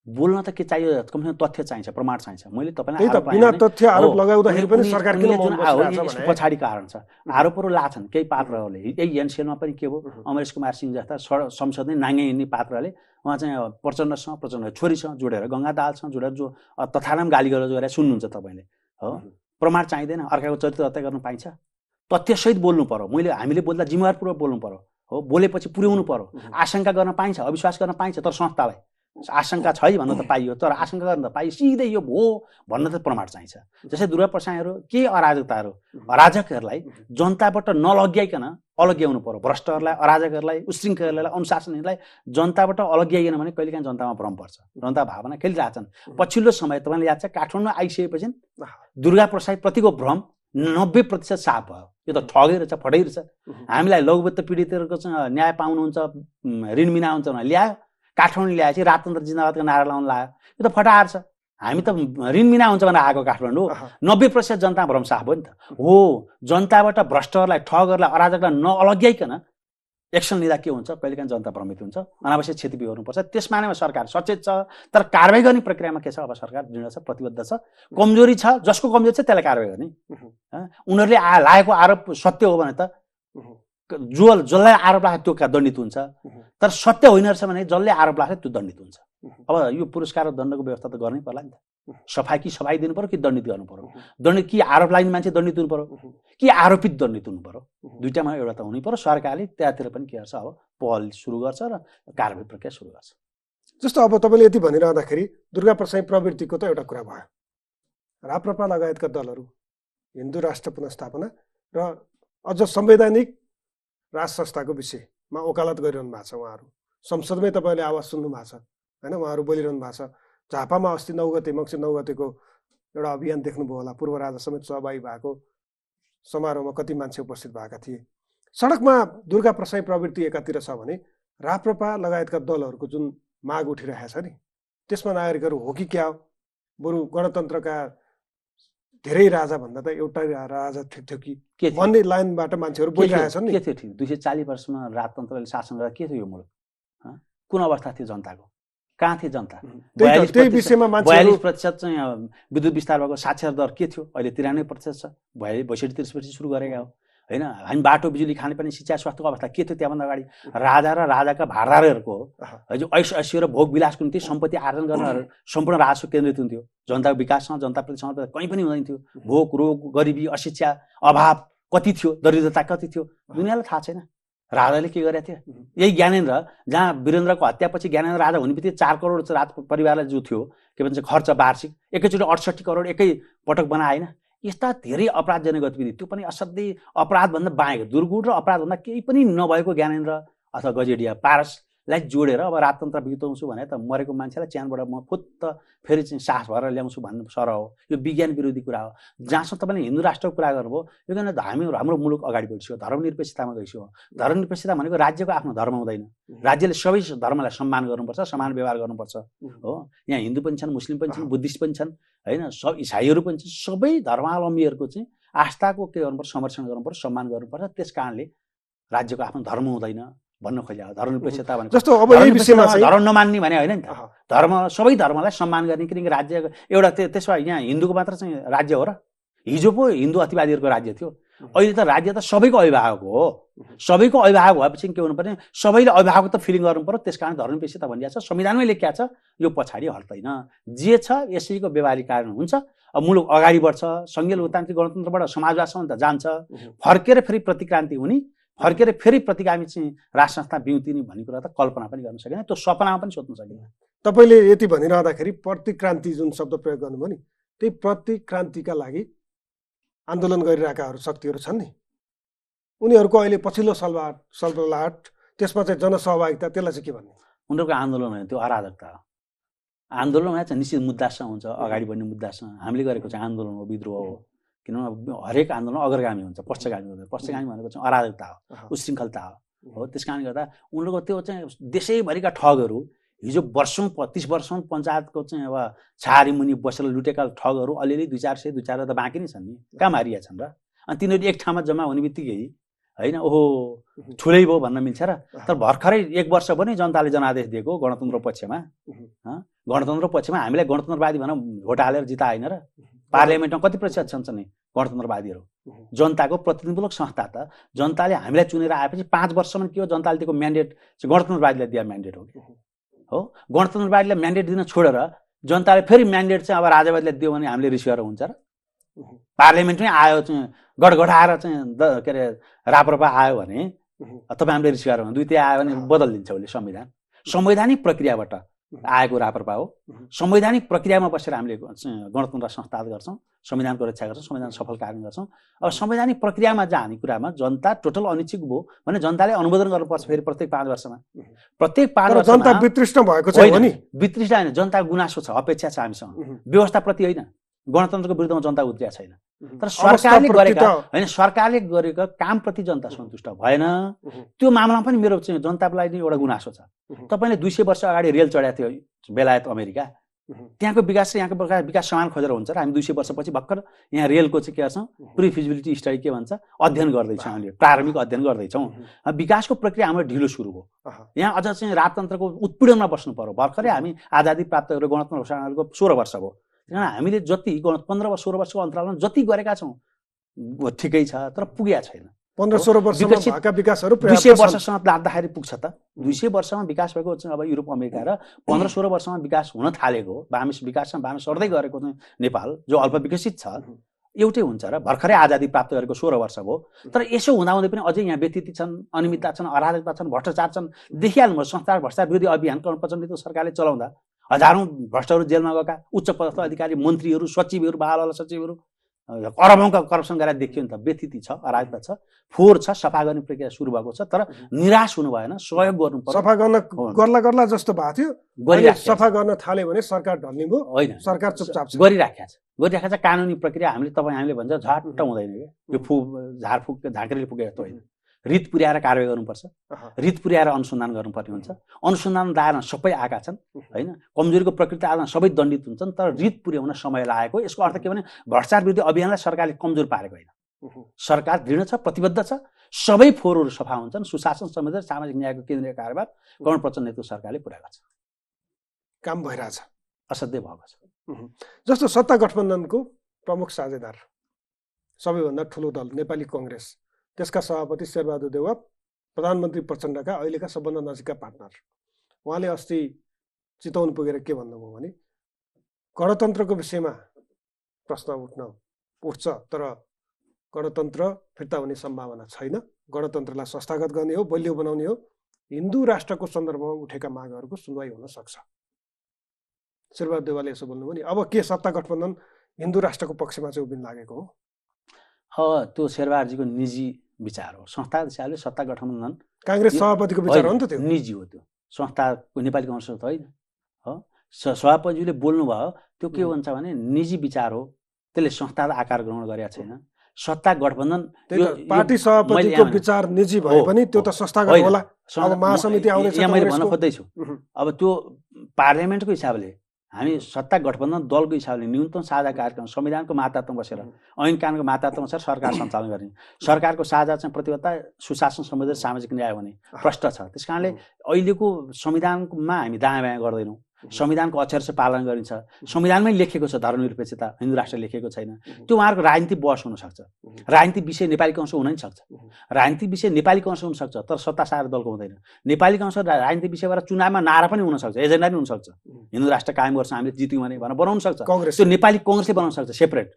बोल्न त के चाहियो, कमसेकम तथ्य चाहिन्छ, प्रमाण चाहिन्छ। मैले तपाईँलाई बिना तथ्य आरोप लगाउँदाखेरि पनि सरकार किन मौन बसिरहेछ भने पछाडि कारण छ। आरोपहरू लाछन् केही पात्रहरूले, यही एनसेलमा पनि के भयो, अमरेश कुमार सिंह जस्ता संसदमै नाङ्गे हिँड्ने पात्रले उहाँ चाहिँ प्रचण्ड छोरीसँग जोडेर, गङ्गा दाहालसँग जोडेर जो तथानाम गालीगलोज गरेर सुन्नुहुन्छ तपाईँले, हो। प्रमाण चाहिँदैन, अर्काको चरित्र हत्या गर्न पाइन्छ? तथ्यसहित बोल्नु पर्यो। हामीले बोल्दा जिम्मेवारपूर्वक बोल्नु पर्यो, हो। बोलेपछि पुर्याउनु पर्यो। आशंका गर्न पाइन्छ, अविश्वास गर्न पाइन्छ, तर संस्थालाई आशंका छ है भन्न त पाइयो, तर आशंका गर्न त पाइयो, सिधै यो हो भन्न त प्रमाण चाहिन्छ। जस्तै दुर्गा प्रसाईहरू के अराजकताहरू, अराजकहरूलाई जनताबाट नलग्याइकन अलग्याउनु पर्यो। भ्रष्टहरूलाई, अराजकहरूलाई, उशृङ्खलहरूलाई, अनुशासनहरूलाई जनताबाट अलग्याइकन भने कहिलेकाहीँ जनतामा भ्रम पर्छ, जनता भावना खेलिरहेछन्। पछिल्लो समय तपाईँले याद छ काठमाडौँ आइसकेपछि दुर्गा प्रसाई प्रतिको भ्रम 90% साफ भयो। यो त ठगै रहेछ, फटै रहेछ। हामीलाई लघुवित्त पीडितहरूको न्याय पाउनुहुन्छ, ऋण मिना हुन्छ भने ल्यायो, काठमाडौँ ल्याएपछि राजतन्त्र जिन्दाबादको नारा लाउन लाग्यो। यो त फटाहार छ। हामी त ऋण मिना हुन्छ भनेर आएको काठमाडौँ, 90% जनता भ्रम साफ भयो नि त। हो, जनताबाट भ्रष्टहरूलाई, ठगहरूलाई, अराजकलाई नअलग्याइकन एक्सन लिँदा के हुन्छ, कहिलेकाहीँ जनता भ्रमित हुन्छ, अनावश्यक क्षति बिहोर्नुपर्छ। त्यसमा नै सरकार सचेत छ, तर कारबाही गर्ने प्रक्रियामा के छ, अब सरकार दृढ छ, प्रतिबद्ध छ। कमजोरी छ, जसको कमजोरी छ त्यसलाई कारबाही गर्ने। उनीहरूले लागेको आरोप सत्य हो भने त जसलाई आरोप लाग्छ त्यो दण्डित हुन्छ, तर सत्य होइन रहेछ भने जसले आरोप लाग्छ त्यो दण्डित हुन्छ। अब यो पुरस्कार र दण्डको व्यवस्था त गर्नै पर्ला नि त। सफाई कि सफाई दिनु पर्यो कि दण्डित गर्नु पर्यो? दण्डित कि आरोप लाग्ने मान्छे दण्डित हुनु पर्यो कि आरोपित दण्डित हुनु पर्यो? दुईटामा एउटा त हुनै पर्यो। सरकारले त्यहाँतिर पनि के गर्छ, अब पहल सुरु गर्छ र कारबाही प्रक्रिया सुरु गर्छ। जस्तो अब तपाईँले यति भनिरहँदाखेरि दुर्गा प्रसाई प्रवृत्तिको त एउटा कुरा भयो, राप्रपा लगायतका दलहरू हिन्दू राष्ट्र पुनर्स्थापना र अझ संवैधानिक राज संस्थाको विषयमा वकालत गरिरहनु भएको छ। उहाँहरू संसदमै तपाईँले आवाज सुन्नु भएको छ, होइन? उहाँहरू बोलिरहनु भएको छ। झापामा अस्ति 9 गते मङ्सिर 9 गतेको एउटा अभियान देख्नुभयो होला, पूर्व राजा समेत सहभागी भएको समारोहमा कति मान्छे उपस्थित भएका थिए। सडकमा दुर्गा प्रसाई प्रवृत्ति एकातिर छ भने राप्रपा लगायतका दलहरूको जुन माग उठिरहेको छ नि, त्यसमा नागरिकहरू हो कि क्या हो, बरु गणतन्त्रका धेरै राजा भन्दा त एउटा राजा ठिक थियो कि भन्ने लाइनबाट मान्छेहरू बोलिरहेछन् नि। के थियो ठिक? 240 वर्षमा राजतन्त्रले शासन गर्दा के थियो यो मुलुक? कुन अवस्था थियो जनताको? कहाँ थिए जनता? 42% चाहिँ विद्युत विस्तार भएको साक्षर दर के थियो? अहिले 93% छ। 62-63 सुरु गरेका हो, होइन? हामी बाटो, बिजुली, खानेपानी, शिक्षा, स्वास्थ्यको अवस्था के थियो त्यहाँभन्दा अगाडि? राजा र राजाका भारदारहरूको जो ऐश्वर्य र भोग विलासको निम्ति सम्पत्ति आर्जन गर्न सम्पूर्ण राजस्व केन्द्रित हुन्थ्यो। जनताको विकाससँग, जनताप्रति समर्पण कहीँ पनि हुँदैन थियो। भोक, रोग, गरिबी, अशिक्षा, अभाव कति थियो, दरिद्रता कति थियो, दुनियाँलाई थाहा छैन। राजाले के गरेका थिए? यही ज्ञानेन्द्र, जहाँ वीरेन्द्रको हत्यापछि ज्ञानेन्द्र राजा हुने बित्तिकै 4 करोड राज परिवारलाई जो थियो के भन्छ खर्च वार्षिक, एकैचोटि 68 करोड एकै पटक बनाएन। यस्ता धेरै अपराधजनक गतिविधि, त्यो पनि असाध्यै अपराधभन्दा बाहेक, दुर्गुण र अपराधभन्दा केही पनि नभएको ज्ञानेन्द्र अथवा गजेडिया पारसलाई जोडेर अब राजतन्त्र बिताउँछु भने त मरेको मान्छेलाई च्यानबाट म फुत्त फेरि चाहिँ साहस भएर ल्याउँछु भन्ने सरह हो। यो विज्ञान विरोधी कुरा हो। जहाँसम्म तपाईँले हिन्दू राष्ट्रको कुरा गर्नुभयो, यो किन हाम्रो मुलुक अगाडि बढिसक्यो, धर्मनिरपेक्षतामा गइसक्यो। धर्मनिरपेक्षता भनेको राज्यको आफ्नो धर्म हुँदैन। राज्यले सबै धर्मलाई सम्मान गर्नुपर्छ, समान व्यवहार गर्नुपर्छ, हो। यहाँ हिन्दू पनि छन्, मुस्लिम पनि छन्, बुद्धिस्ट पनि छन्, होइन? सब इसाईहरू पनि छन्। सबै धर्मावलम्बीहरूको चाहिँ आस्थाको के गर्नुपर्छ, संरक्षण गर्नुपर्छ, सम्मान गर्नुपर्छ। त्यस कारणले राज्यको आफ्नो धर्म हुँदैन भन्न खोजेको धर्मनिरपेक्षता भनेको। जस्तो अब यही विषयमा धर्म नमान्ने भने होइन नि त। धर्म, सबै धर्मलाई सम्मान गर्ने, किनकि राज्य एउटा त्यसो भए यहाँ हिन्दूको मात्र चाहिँ राज्य हो र? हिजो पो हिन्दू अतिवादीहरूको राज्य थियो, अहिले त राज्य त सबैको अभिभावक हो। सबैको अभिभावक भएपछि के हुनुपर्ने, सबैले अभिभावक त फिलिङ गर्नु पर्यो। त्यस कारण धर्मनिरपेक्षता भनिएको छ, संविधानमै लेखिएको छ। यो पछाडि हट्दैन। जे छ यसैको व्यवहारिक कारण हुन्छ। अब मुलुक अगाडि बढ्छ, सङ्घीय लोकतान्त्रिक गणतन्त्रबाट समाजवादसम्म त जान्छ। फर्केर फेरि प्रतिक्रान्ति हुने, फर्केर फेरि प्रतिगामी चाहिँ राज संस्था बिउतिने भन्ने कुरा त कल्पना पनि गर्न सकिँदैन, त्यो सपनामा पनि सोच्न सकिँदैन। तपाईँले यति भनिरहँदाखेरि प्रतिक्रान्ति जुन शब्द प्रयोग गर्नुभयो नि, त्यही प्रतिक्रान्तिका लागि आन्दोलन गरिरहेकाहरू शक्तिहरू छन् नि, उनीहरूको अहिले पछिल्लो सलबलाहट, त्यसमा चाहिँ जनसहभागिता, त्यसलाई चाहिँ के भन्ने? उनीहरूको आन्दोलन होइन, त्यो अराजकता हो। आन्दोलन भने चाहिँ निश्चित मुद्दासँग हुन्छ, अगाडि बढ्ने मुद्दासँग। हामीले गरेको चाहिँ आन्दोलन हो, विद्रोह हो। किनभने हरेक आन्दोलन अग्रगामी हुन्छ, पश्चगामी हुँदैन। पश्चगामी भनेको चाहिँ अराजकता हो, उशृङ्खलता हो। त्यस कारणले गर्दा उनीहरूको त्यो चाहिँ देशैभरिका ठगहरू, हिजो वर्षौँ 30 वर्षौँ पञ्चायतको चाहिँ अब छारी मुनि बसेर लुटेका ठगहरू अलिअलि 2-400 त बाँकी नै छन् नि, कहाँ मारिया छन् र? अनि तिनीहरू एक ठाउँमा जम्मा हुने बित्तिकै होइन ओहो ठुलै भयो भन्न मिल्छ र तर भर्खरै 1 वर्ष पनि जनताले जनादेश दिएको गणतन्त्र पक्षमा गणतन्त्र पक्षमा हामीलाई गणतन्त्रवादी भनेर भोट हालेर जिताएन र पार्लियामेन्टमा कति प्रतिशत छन् नि गणतन्त्रवादीहरू जनताको प्रतिनिधिमूलक संस्था त जनताले हामीलाई चुनेर आएपछि 5 वर्षसम्म के हो जनताले दिएको म्यान्डेट चाहिँ गणतन्त्रवादीलाई दिएको म्यान्डेट हो गणतन्त्रवादीलाई म्यान्डेट दिन छोडेर जनताले फेरि म्यान्डेट चाहिँ अब राजावादीलाई दियो भने हामीले रिस गरेर हुन्छ र पार्लियामेन्टमै आयो चाहिँ गडगडाएर चाहिँ के अरे राप्रपा आयो भने तपाईँ हामीले रिस गरेर 2 आयो भने बदलिदिन्छ उसले संविधान संवैधानिक प्रक्रियाबाट आएको राप्रपा हो संवैधानिक प्रक्रियामा बसेर हामीले गणतन्त्र संस्थागत गर्छौँ संविधानको रक्षा गर्छौँ संविधान सफल कार्य गर्छौँ अब संवैधानिक प्रक्रियामा जाने कुरामा जनता टोटल अनिच्छुक भयो भने जनताले अनुमोदन गर्नुपर्छ फेरि प्रत्येक 5 वर्षमा प्रत्येक 5 वर्षमा जनता वितृष्ट भएको छ नि वितृष्ट हैन जनताको गुनासो छ अपेक्षा छ हामीसँग व्यवस्थाप्रति होइन गणतन्त्रको विरुद्धमा जनता उत्रिया छैन तर सरकारले गरेका हैन सरकारले गरेको कामप्रति जनता सन्तुष्ट भएन त्यो मामलामा पनि मेरो चाहिँ जनतालाई नै एउटा गुनासो छ तपाईले 200 वर्ष अगाडि रेल चढाएको थियो बेलायत अमेरिका त्यहाँको विकास र यहाँको विकास समान खोजेर हुन्छ र हामी 200 वर्षपछि भर्खर यहाँ रेलको चाहिँ के गर्छौँ प्री फिजिबिलिटी स्टडी के भन्छ अध्ययन गर्दैछौँ हामीले प्रारम्भिक अध्ययन गर्दैछौँ विकासको प्रक्रिया हाम्रो ढिलो सुरु भयो यहाँ अझ चाहिँ राजतन्त्रको उत्पीडनमा बस्नु पर्यो भर्खरै हामी आजादी प्राप्त गरेर गणतन्त्र घोषणाको 16 वर्ष भयो किनभने हामीले जति 15 वा 16 वर्षको अन्तरालमा जति गरेका छौँ ठिकै छ तर पुगेका छैन 15-16 वर्षमा भएका विकासहरू 200 वर्षसम्म लाग्दाखेरि पुग्छ त 200 वर्षमा विकास भएको चाहिँ अब युरोप अमेरिका र 15-16 वर्षमा विकास हुन थालेको विकासमा बामे सर्दै गरेको चाहिँ नेपाल जो अल्प विकसित छ एउटै हुन्छ र भर्खरै आजादी प्राप्त गरेको 16 वर्ष भयो तर यसो हुँदाहुँदै पनि अझै यहाँ व्यतिथि छन् अनियमितता छन् अराजकता छन् भ्रष्टाचार छन् देखिहाल्नु संस्था भ्रष्टाचार विरोधी अभियान कर्मचारी सरकारले चलाउँदा हजारौं भ्रष्टहरू जेलमा गएका उच्च पदस्थ अधिकारी मन्त्रीहरू सचिवहरू बालवाला सचिवहरू अरबौंका करप्सन गरेर देखियो नि त व्यतिथि छ अराजकता छ फोहोर छ सफा गर्ने प्रक्रिया सुरु भएको छ तर निराश हुनु भएन सहयोग गर्नु पर्यो सफा गर्ला जस्तो भएको थियो सफा गर्न थाल्यो भने सरकार ढल्ने भयो होइन सरकार चुपचाप गरिराखेको छ कानुनी प्रक्रिया हामीले भन्छ झट्ट हुँदैन यो झारफुक झाँक्रीले पुगे जस्तो होइन रित पुर्याएर कारबाही गर्नुपर्छ रित पुर्याएर अनुसन्धान गर्नुपर्ने हुन्छ अनुसन्धान दायरामा सबै आएका छन् होइन कमजोरीको प्रकृति आधारमा सबै दण्डित हुन्छन् तर रित पुर्याउन समय लागेको यसको अर्थ के भने भ्रष्टाचार विरुद्ध अभियानलाई सरकारले कमजोर पारेको होइन सरकार दृढ छ प्रतिबद्ध छ सबै फोहोरहरू सफा हुन्छन् सुशासन संविधान सामाजिक न्यायको केन्द्रीय कार्यभार गणतन्त्र प्रचण्ड नेतृत्व सरकारले पुर्याएको छ काम भइरहेछ असाध्यै भएको छ जस्तो सत्ता गठबन्धनको प्रमुख साझेदार सबैभन्दा ठुलो दल नेपाली कांग्रेस त्यसका सभापति शेरबहादुर देउवा प्रधानमन्त्री प्रचण्डका अहिलेका सबभन्दा नजिकका पार्टनर उहाँले अस्ति चितवन पुगेर के भन्नुभयो भने गणतन्त्रको विषयमा प्रश्न उठ्छ तर गणतन्त्र फिर्ता हुने सम्भावना छैन गणतन्त्रलाई संस्थागत गर्ने हो बलियो बनाउने हो हिन्दू राष्ट्रको सन्दर्भमा उठेका मागहरूको सुनवाई हुन सक्छ शेरबहादुर देउवाले यसो भन्नुभयो नि अब के सत्ता गठबन्धन हिन्दू राष्ट्रको पक्षमा चाहिँ उभिन लागेको हो त्यो शेरबहादुरजीको निजी विचार हो संस्था हिसाबले सत्ता गठबन्धन कांग्रेस सभापतिको विचार हो नि त त्यो निजी हो त्यो संस्थाको नेपाली कांग्रेस त होइन हो सभापतिले बोल्नु भयो त्यो के भन्छ भने निजी विचार हो त्यसले संस्थागत आकार ग्रहण गरेका छैन सत्ता गठबन्धन पार्टी सभापतिको विचार निजी भए पनि त्यो त संस्थागत होला अब महासमिति आउँदैछ यहाँ मैले भन्न खोज्दैछु अब त्यो पार्लियामेन्टको हिसाबले हामी सत्ता गठबन्धन दलको हिसाबले न्यूनतम साझा कार्यक्रम संविधानको मातात्वमा बसेर ऐन कानुनको मातात्वमा बसेर सरकार सञ्चालन गर्ने सरकारको साझा चाहिँ प्रतिबद्धता सुशासन संविधान सामाजिक न्याय हुने प्रष्ट छ त्यसकारणले अहिलेको संविधानमा हामी दायाँ बायाँ गर्दैनौँ संविधानको अक्षर चाहिँ पालन गरिन्छ संविधानमै लेखेको छ धर्मनिरपेक्षता हिन्दू राष्ट्र लेखेको छैन त्यो उहाँहरूको राजनीतिक बहस हुनसक्छ राजनीतिक विषय नेपाली कांग्रेस हुन नि सक्छ राजनीतिक विषय नेपाली कांग्रेस हुन सक्छ तर सत्ता सार दलको हुँदैन नेपाली कांग्रेस राजनीतिक विषयबाट चुनावमा नारा पनि हुन सक्छ एजेन्डा पनि हुन सक्छ हिन्दू राष्ट्र कायम गर्छ हामीले जित्यौँ भने भनेर बनाउन सक्छ त्यो नेपाली कांग्रेसले बनाउन सक्छ सेपरेट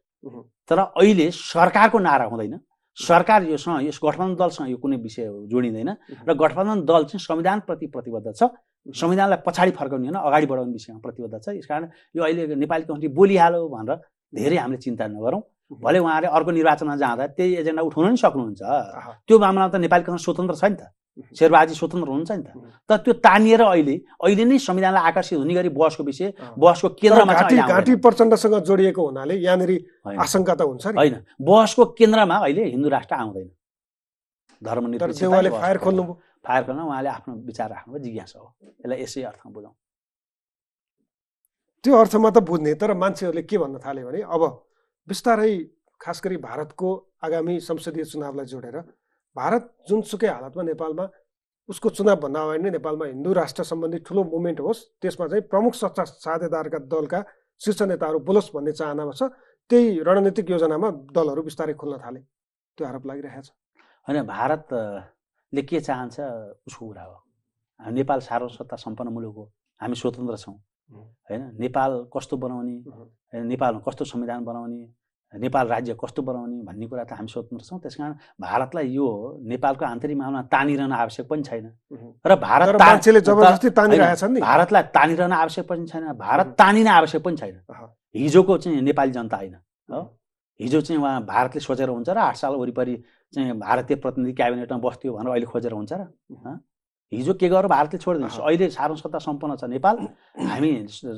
तर अहिले सरकारको नारा हुँदैन सरकार योसँग यस गठबन्धन दलसँग यो कुनै विषय जोडिँदैन र गठबन्धन दल चाहिँ संविधानप्रति प्रतिबद्ध छ संविधानलाई पछाडि फर्काउने होइन अगाडि बढाउने विषयमा प्रतिबद्ध छ यसकारण यो अहिले नेपाली कांग्रेसले बोलिहाल्यो भनेर धेरै हामीले चिन्ता नगरौँ भले उहाँले अर्को निर्वाचनमा जाँदा त्यही एजेन्डा उठाउन नि सक्नुहुन्छ त्यो मामलामा त नेपाली कांग्रेस स्वतन्त्र छ नि त शेरबहादुरजी स्वतन्त्र हुनुहुन्छ नि त तर त्यो तानिएर अहिले नै संविधानलाई आकर्षित हुने गरी बहसको विषय बहसको केन्द्रमा घाटी प्रचण्डसँग जोडिएको हुनाले यहाँनिर आशंका त हुन्छ नि होइन बहसको केन्द्रमा अहिले हिन्दू राष्ट्र आउँदैन धर्मनिरपेक्षता फायर खोल्नु उहाँले आफ्नो विचार राख्नुभयो जिज्ञासा हो यसलाई यसै अर्थमा बुझौँ त्यो अर्थमा त बुझ्ने तर मान्छेहरूले के भन्न थाले भने अब बिस्तारै खास गरी भारतको आगामी संसदीय चुनावलाई जोडेर भारत जुनसुकै हालतमा नेपालमा उसको चुनावभन्दा अगाडि नै नेपालमा हिन्दू राष्ट्र सम्बन्धी ठुलो मुभमेन्ट होस्, त्यसमा चाहिँ प्रमुख सत्ता साझेदारका दलका शीर्ष नेताहरू बोलोस् भन्ने चाहनामा छ। त्यही रणनीतिक योजनामा दलहरू बिस्तारै खुल्न थाले, त्यो आरोप लागिरहेको छ। होइन, भारतले के चाहन्छ उसको कुरा हो। नेपाल सार्वसत्ता सम्पन्न मुलुक हो, हामी स्वतन्त्र छौँ होइन। नेपाल कस्तो बनाउने, नेपालमा कस्तो संविधान बनाउने, नेपाल राज्य कस्तो बनाउने भन्ने कुरा त हामी स्वतन्त्र छौँ। त्यसकारण भारतलाई यो नेपालको आन्तरिक मामला तानिरहन आवश्यक पनि छैन र मान्छेले जबरजस्ती तानिरहेछन् नि। भारतलाई तानिरहन आवश्यक पनि छैन, भारत तानिन आवश्यक पनि छैन। हिजोको चाहिँ नेपाली जनता होइन हो। हिजो चाहिँ उहाँ भारतले सोचेर हुन्छ र 8 साल वरिपरि चाहिँ भारतीय प्रतिनिधि क्याबिनेटमा बस्थ्यो भनेर अहिले खोजेर हुन्छ र? हिजो के गरेर भारतले छोडिदिन्छ। अहिले सार्वसत्ता सम्पन्न छ नेपाल। हामी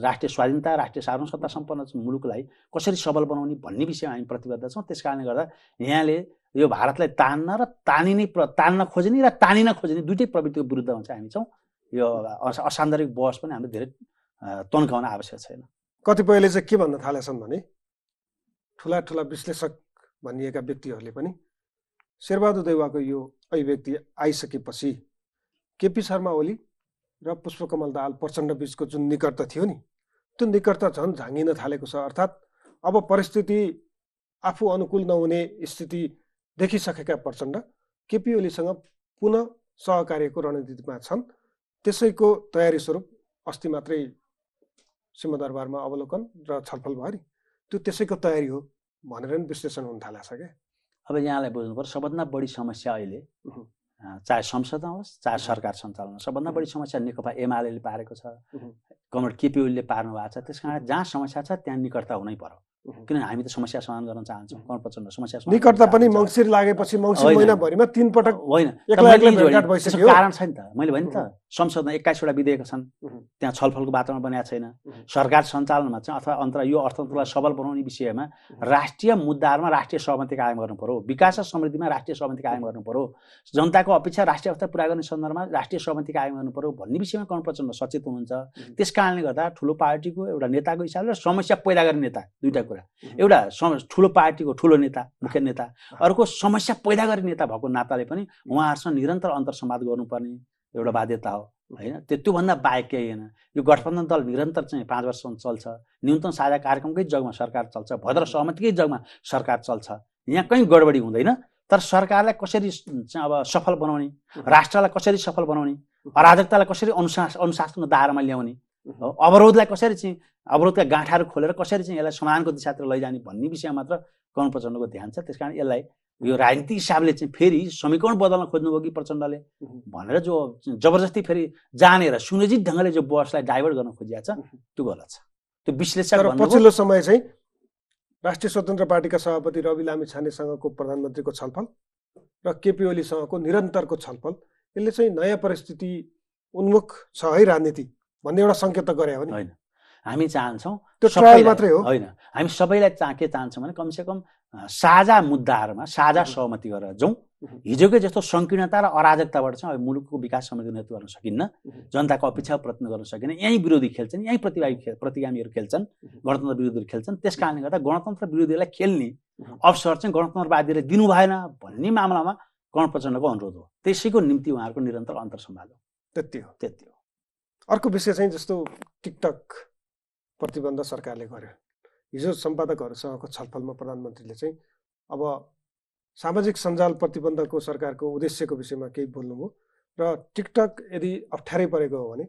राष्ट्रिय स्वाधीनता, राष्ट्रिय सार्वसत्ता सम्पन्न मुलुकलाई कसरी सबल बनाउने भन्ने विषयमा हामी प्रतिबद्ध छौँ। त्यस कारणले गर्दा यहाँले यो भारतलाई तान्न र तान्न खोज्ने र तानिन खोज्ने दुइटै प्रवृत्तिको विरुद्धमा चाहिँ हामी छौँ। यो असान्दर्भिक बहस पनि हामीले धेरै तन्काउन आवश्यक छैन। कतिपयले चाहिँ के भन्न थालेछन् भने ठुला ठुला विश्लेषक भनिएका व्यक्तिहरूले पनि शेरबहादुर देउवाको यो अभिव्यक्ति आइसकेपछि केपी शर्मा ओली र पुष्पकमल दाहाल प्रचण्ड बीचको जुन निकटता थियो नि, त्यो निकटता झन् झाँगिन थालेको छ। अर्थात् अब परिस्थिति आफू अनुकूल नहुने स्थिति देखिसकेका प्रचण्ड केपी ओलीसँग पुनः सहकार्यको रणनीतिमा छन्। त्यसैको तयारी स्वरूप अस्ति मात्रै सिंहदरबारमा अवलोकन र छलफल भयो नि, त्यो त्यसैको तयारी हो भनेर नि विश्लेषण हुन थालेको छ क्या। अब यहाँलाई बुझ्नुपर्छ, सबभन्दा बढी समस्या अहिले चाहे संसदमा होस् चाहे सरकार सञ्चालनमा, सबभन्दा बढी समस्या नेकपा एमाले पारेको छ, कमरेड केपी ओलीले पार्नु भएको छ। त्यस कारण जहाँ समस्या छ त्यहाँ निकटता हुनै पर्यो, किनभने हामी त समस्या समाधान गर्न चाहन्छौँ। कमल प्रचण्ड समस्या निकटता पनि मङ्सिर लागेपछि मङ्सिर महिनाभरिमा 3 पटक होइन, कारण छैन त। मैले भने त संसदमा 21वटा विधेयक छन्, त्यहाँ छलफलको वातावरण बनाएको छैन। सरकार सञ्चालनमा चाहिँ अथवा यो अर्थतन्त्रलाई सबल बनाउने विषयमा राष्ट्रिय मुद्दाहरूमा राष्ट्रिय सहमति कायम गर्नु पर्यो, विकास र समृद्धिमा राष्ट्रिय सहमति कायम गर्नु पर्यो, जनताको अपेक्षा राष्ट्रिय अवस्था पुरा गर्ने सन्दर्भमा राष्ट्रिय सहमति कायम गर्नु पर्यो भन्ने विषयमा कमल प्रचण्ड सचेत हुनुहुन्छ। त्यस कारणले गर्दा ठुलो पार्टीको एउटा नेताको हिसाबले समस्या पैदा गर्ने नेता, दुईटा कुरा, एउटा ठुलो पार्टीको ठुलो नेता, मुख्य नेता, अर्को समस्या पैदा गर्ने नेता भएको नाताले पनि उहाँहरूसँग निरन्तर अन्तर्संवाद गर्नुपर्ने एउटा बाध्यता हो होइन। त्योभन्दा बाहेक केही होइन। यो गठबन्धन दल निरन्तर चाहिँ 5 वर्षसम्म चल्छ, न्यूनतम साझा कार्यक्रमकै जगमा सरकार चल्छ, भद्र सहमतिकै जगमा सरकार चल्छ, यहाँ कहीँ गडबडी हुँदैन। तर सरकारलाई कसरी चाहिँ अब सफल बनाउने, राष्ट्रलाई कसरी सफल बनाउने, अराजकतालाई कसरी अनुशासनको दायरामा ल्याउने, अवरोधलाई कसरी चाहिँ अवरोधका गाँठाहरू खोलेर कसरी चाहिँ यसलाई समाधानको दिशातिर लैजाने भन्ने विषयमा मात्र कमल प्रचण्डको ध्यान छ। त्यस कारण यसलाई यो राजनीतिक हिसाबले चाहिँ फेरि समीकरण बदल्न खोज्नुभयो कि प्रचण्डले भनेर जो जबरजस्ती फेरि जानेर सुनियोजित ढङ्गले जो बहसलाई डाइभर्ट गर्न खोजिएको छ त्यो गलत छ। त्यो विश्लेषक पछिल्लो समय चाहिँ राष्ट्रिय स्वतन्त्र पार्टीका सभापति रवि लामिछानेसँगको प्रधानमन्त्रीको छलफल र केपी ओलीसँगको निरन्तरको छलफल, यसले चाहिँ नयाँ परिस्थिति उन्मुख छ है राजनीति भन्ने एउटा सङ्केत त गरे हो नि। होइन, हामी चाहन्छौँ त्यो ट्रायल मात्रै हो होइन, हामी सबैलाई के चाहन्छौँ भने कमसेकम साझा मुद्दाहरूमा साझा सहमति गरेर जाउँ। हिजोकै जस्तो सङ्कीर्णता र अराजकताबाट चाहिँ अब मुलुकको विकास समृद्धि नेतृत्व गर्न सकिन्न, जनताको अपेक्षा प्रयत्न गर्न सकिन्न। यहीँ विरोधी खेल्छन्, यहीँ प्रतिगामीहरू खेल्छन्, गणतन्त्र विरोधीहरू खेल्छन्। त्यस कारणले गर्दा गणतन्त्र विरोधीलाई खेल्ने अवसर चाहिँ गणतन्त्रवादीले दिनु भएन भन्ने मामलामा कमल प्रचण्डको अनुरोध हो। त्यसैको निम्ति उहाँहरूको निरन्तर अन्तर्संवाद हो। त्यति हो। अर्को विषय चाहिँ जस्तो टिकटक प्रतिबन्ध सरकारले गर्यो। हिजो सम्पादकहरूसँगको छलफलमा प्रधानमन्त्रीले चाहिँ अब सामाजिक सञ्जाल प्रतिबन्धको सरकारको उद्देश्यको विषयमा केही बोल्नुभयो र टिकटक यदि अप्ठ्यारै परेको हो भने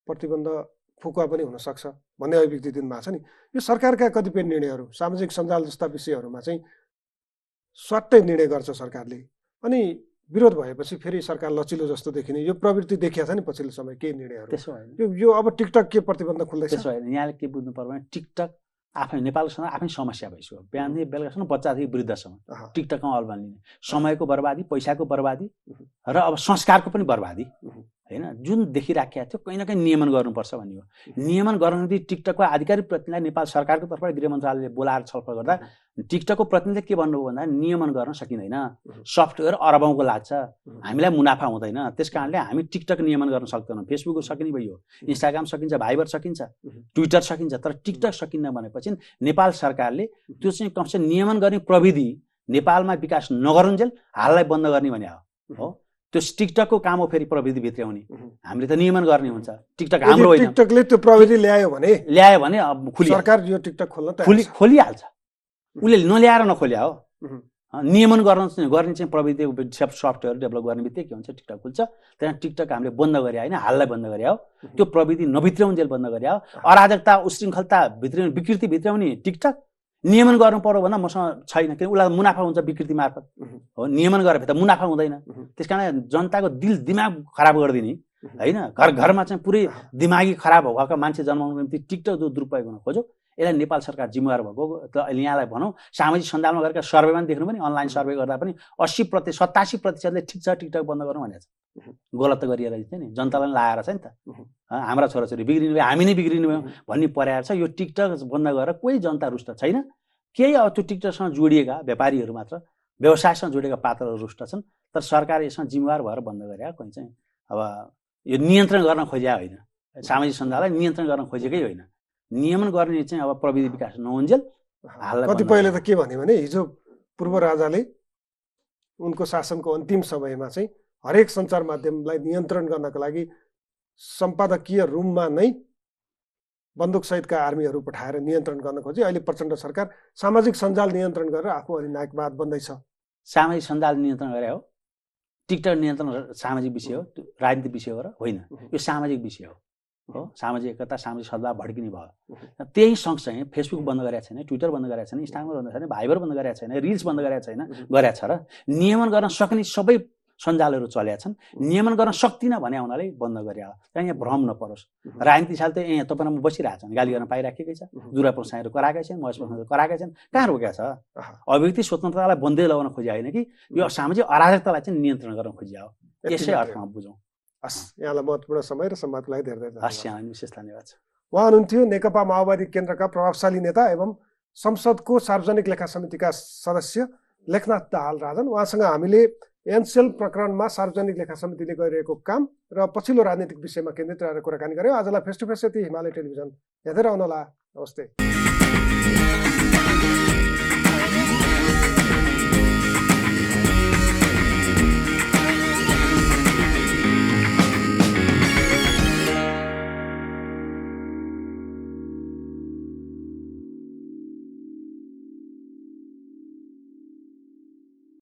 प्रतिबन्ध फुकुवा पनि हुनसक्छ भन्ने अभिव्यक्ति दिनुभएको छ नि। यो सरकारका कतिपय निर्णयहरू सामाजिक सञ्जाल जस्ता विषयहरूमा चाहिँ स्वाट्टै निर्णय गर्छ सरकारले, अनि विरोध भएपछि फेरि सरकार लचिलो जस्तो देखिने यो प्रवृत्ति देखिएको छ नि पछिल्लो समय केही निर्णयहरू। त्यसो होइन, यो अब टिकटक के प्रतिबन्ध खुल्दैछ? त्यसो होइन, यहाँले के बुझ्नु पर्यो भने टिकटक आफै नेपालसँग आफै समस्या भइसक्यो। बिहानदेखि बेलुकासम्म बच्चादेखि वृद्धसम्म टिकटकमा अल्बन लिने, समयको बर्बादी, पैसाको बर्बादी र अब संस्कारको पनि बर्बादी होइन, जुन देखिराखेको थियो। कहीँ न कहीँ नियमन गर्नुपर्छ भन्ने हो। नियमन गर्न निम्ति टिकटकको आधिकारिक प्रतिनिधिलाई नेपाल सरकारको तर्फबाट गृह मन्त्रालयले बोलाएर छलफल गर्दा टिकटकको प्रतिनिधिले के भन्नुभयो भन्दा नियमन गर्न सकिँदैन, सफ्टवेयर अरबौँको लाग्छ, हामीलाई मुनाफा हुँदैन, त्यस कारणले हामी टिकटक नियमन गर्न सक्दैनौँ। फेसबुक सकिने भयो, इन्स्टाग्राम सकिन्छ, भाइबर सकिन्छ, ट्विटर सकिन्छ, तर टिकटक सकिन्न भनेपछि नेपाल सरकारले त्यो चाहिँ कमसे नियमन गर्ने प्रविधि नेपालमा विकास नगरुन्जेल हाललाई बन्द गर्ने भने हो। त्यो टिकटकको काम हो फेरि प्रविधि भित्र्याउने। हामीले त नियमन गर्ने हुन्छ। टिकटक हाम्रो होइन। टिकटकले त्यो प्रविधि ल्यायो भने अब खुली सरकार यो टिकटक खोल्न त खोलिहाल्छ। उसले नल्याएर नखोल्या हो। नियमन गर्ने चाहिँ प्रविधि सफ्टवेयर डेभलप गर्ने बित्तिकै के हुन्छ टिकटक खुल्छ। त्यहाँ टिकटक हामीले बन्द गरे होइन, हाललाई बन्द गरे हो। त्यो प्रविधि नभित्र्याउन्जेल बन्द गरे हो। अराजकता उशृङ्खलता भित्र्याउने विकृति भित्र्याउने टिकटक नियमन गर्नु पर्यो भन्दा मसँग छैन, किन उसलाई मुनाफा हुन्छ विकृति मार्फत हो। नियमन गरेर त मुनाफा हुँदैन। त्यस कारण जनताको दिल दिमाग खराब गरिदिने होइन, घर घरमा चाहिँ पुरै दिमागी खराब भएका मान्छे जन्माउनुको निम्ति टिकटक जो दुरुपयोग गर्न खोज्यो, यसलाई नेपाल सरकार जिम्मेवार भएको। त यहाँलाई भनौँ सामाजिक सञ्जालमा गरेका सर्वेमा देख्नु पनि, अनलाइन सर्वे गर्दा पनि 87%ले ठिक छ टिकटक बन्द गर्नु भनेको छ। गलत त गरिरहेको थियो नि, जनतालाई लाएर छ नि त। हाम्रा छोराछोरी बिग्रिनु भयो, हामी नै बिग्रिनु भयो भन्ने पर्याएर छ। यो टिकटक बन्द गरेर कोही जनता रुष्ट छैन। केही अब त्यो टिकटकसँग जोडिएका व्यापारीहरू मात्र, व्यवसायसँग जोडिएका पात्रहरू रुष्ट छन्। तर सरकार यसमा जिम्मेवार भएर बन्द गरे। कोही चाहिँ अब यो नियन्त्रण गर्न खोजेका होइन, सामाजिक सञ्जाललाई नियन्त्रण गर्न खोजेकै होइन। नियमन गर्ने चाहिँ अब प्रविधि विकास नहुन्जेल हाललाई कतिपयले त के भन्यो भने हिजो पूर्व राजाले उनको शासनको अन्तिम समयमा चाहिँ हरेक सञ्चार माध्यमलाई नियन्त्रण गर्नका लागि सम्पादकीय रुममा नै बन्दुकसहितका आर्मीहरू पठाएर नियन्त्रण गर्न खोजे। अहिले प्रचण्ड सरकार सामाजिक सञ्जाल नियन्त्रण गरेर आफू अधिनायकवाद बन्दैछ। सामाजिक सञ्जाल नियन्त्रण गरे हो। टिकटक नियन्त्रण सामाजिक विषय हो, राजनीतिक विषय हो र होइन। यो सामाजिक विषय हो। सामाजिक एकता, सामाजिक सद्भाव भड्किने भयो। त्यही सँगसँगै फेसबुक बन्द गरेको छैन, ट्विटर बन्द गरेको छैन, इन्स्टाग्राम बन्द गरेको छैन, भाइबर बन्द गरेको छैन, रिल्स बन्द गरेको छैन, गरेको छ र नियमन गर्न सक्ने सबै सञ्जालहरू चलेका छन्। नियमन गर्न सक्दिनँ भने हुनाले बन्द गरे हो। त्यहाँ यहाँ भ्रम नपरोस्। राजनीति साल त तपाईँमा बसिरहेको छ, गाली गर्न पाइराखेकै छ, जुरा प्रसाईहरू कराएकै छन्, महेश प्रसाईहरू कराएकै छन्। कहाँ रोकेका छ? अभिव्यक्ति स्वतन्त्रतालाई बन्दै लगाउन खोजे होइन कि यो सामाजिक अराजकतालाई चाहिँ नियन्त्रण गर्न खोजे हो। यसै अर्थमा बुझौँ। हस्, यहाँलाई महत्त्वपूर्ण समय र सम्वादको लागि धेरै धेरै हस्, यहाँलाई विशेष धन्यवाद छ। उहाँ हुनुहुन्थ्यो नेकपा माओवादी केन्द्रका प्रभावशाली नेता एवं संसदको सार्वजनिक लेखा समितिका सदस्य लेखनाथ दाहाल राजन। उहाँसँग हामीले एनसेल प्रकरणमा सार्वजनिक लेखा समितिले गरिरहेको काम र पछिल्लो राजनीतिक विषयमा केन्द्रित रहेर कुराकानी गर्यौँ। आजलाई फेस टु फेस यति। हिमालय टेलिभिजन हेर्दै रहनुहोला। नमस्ते।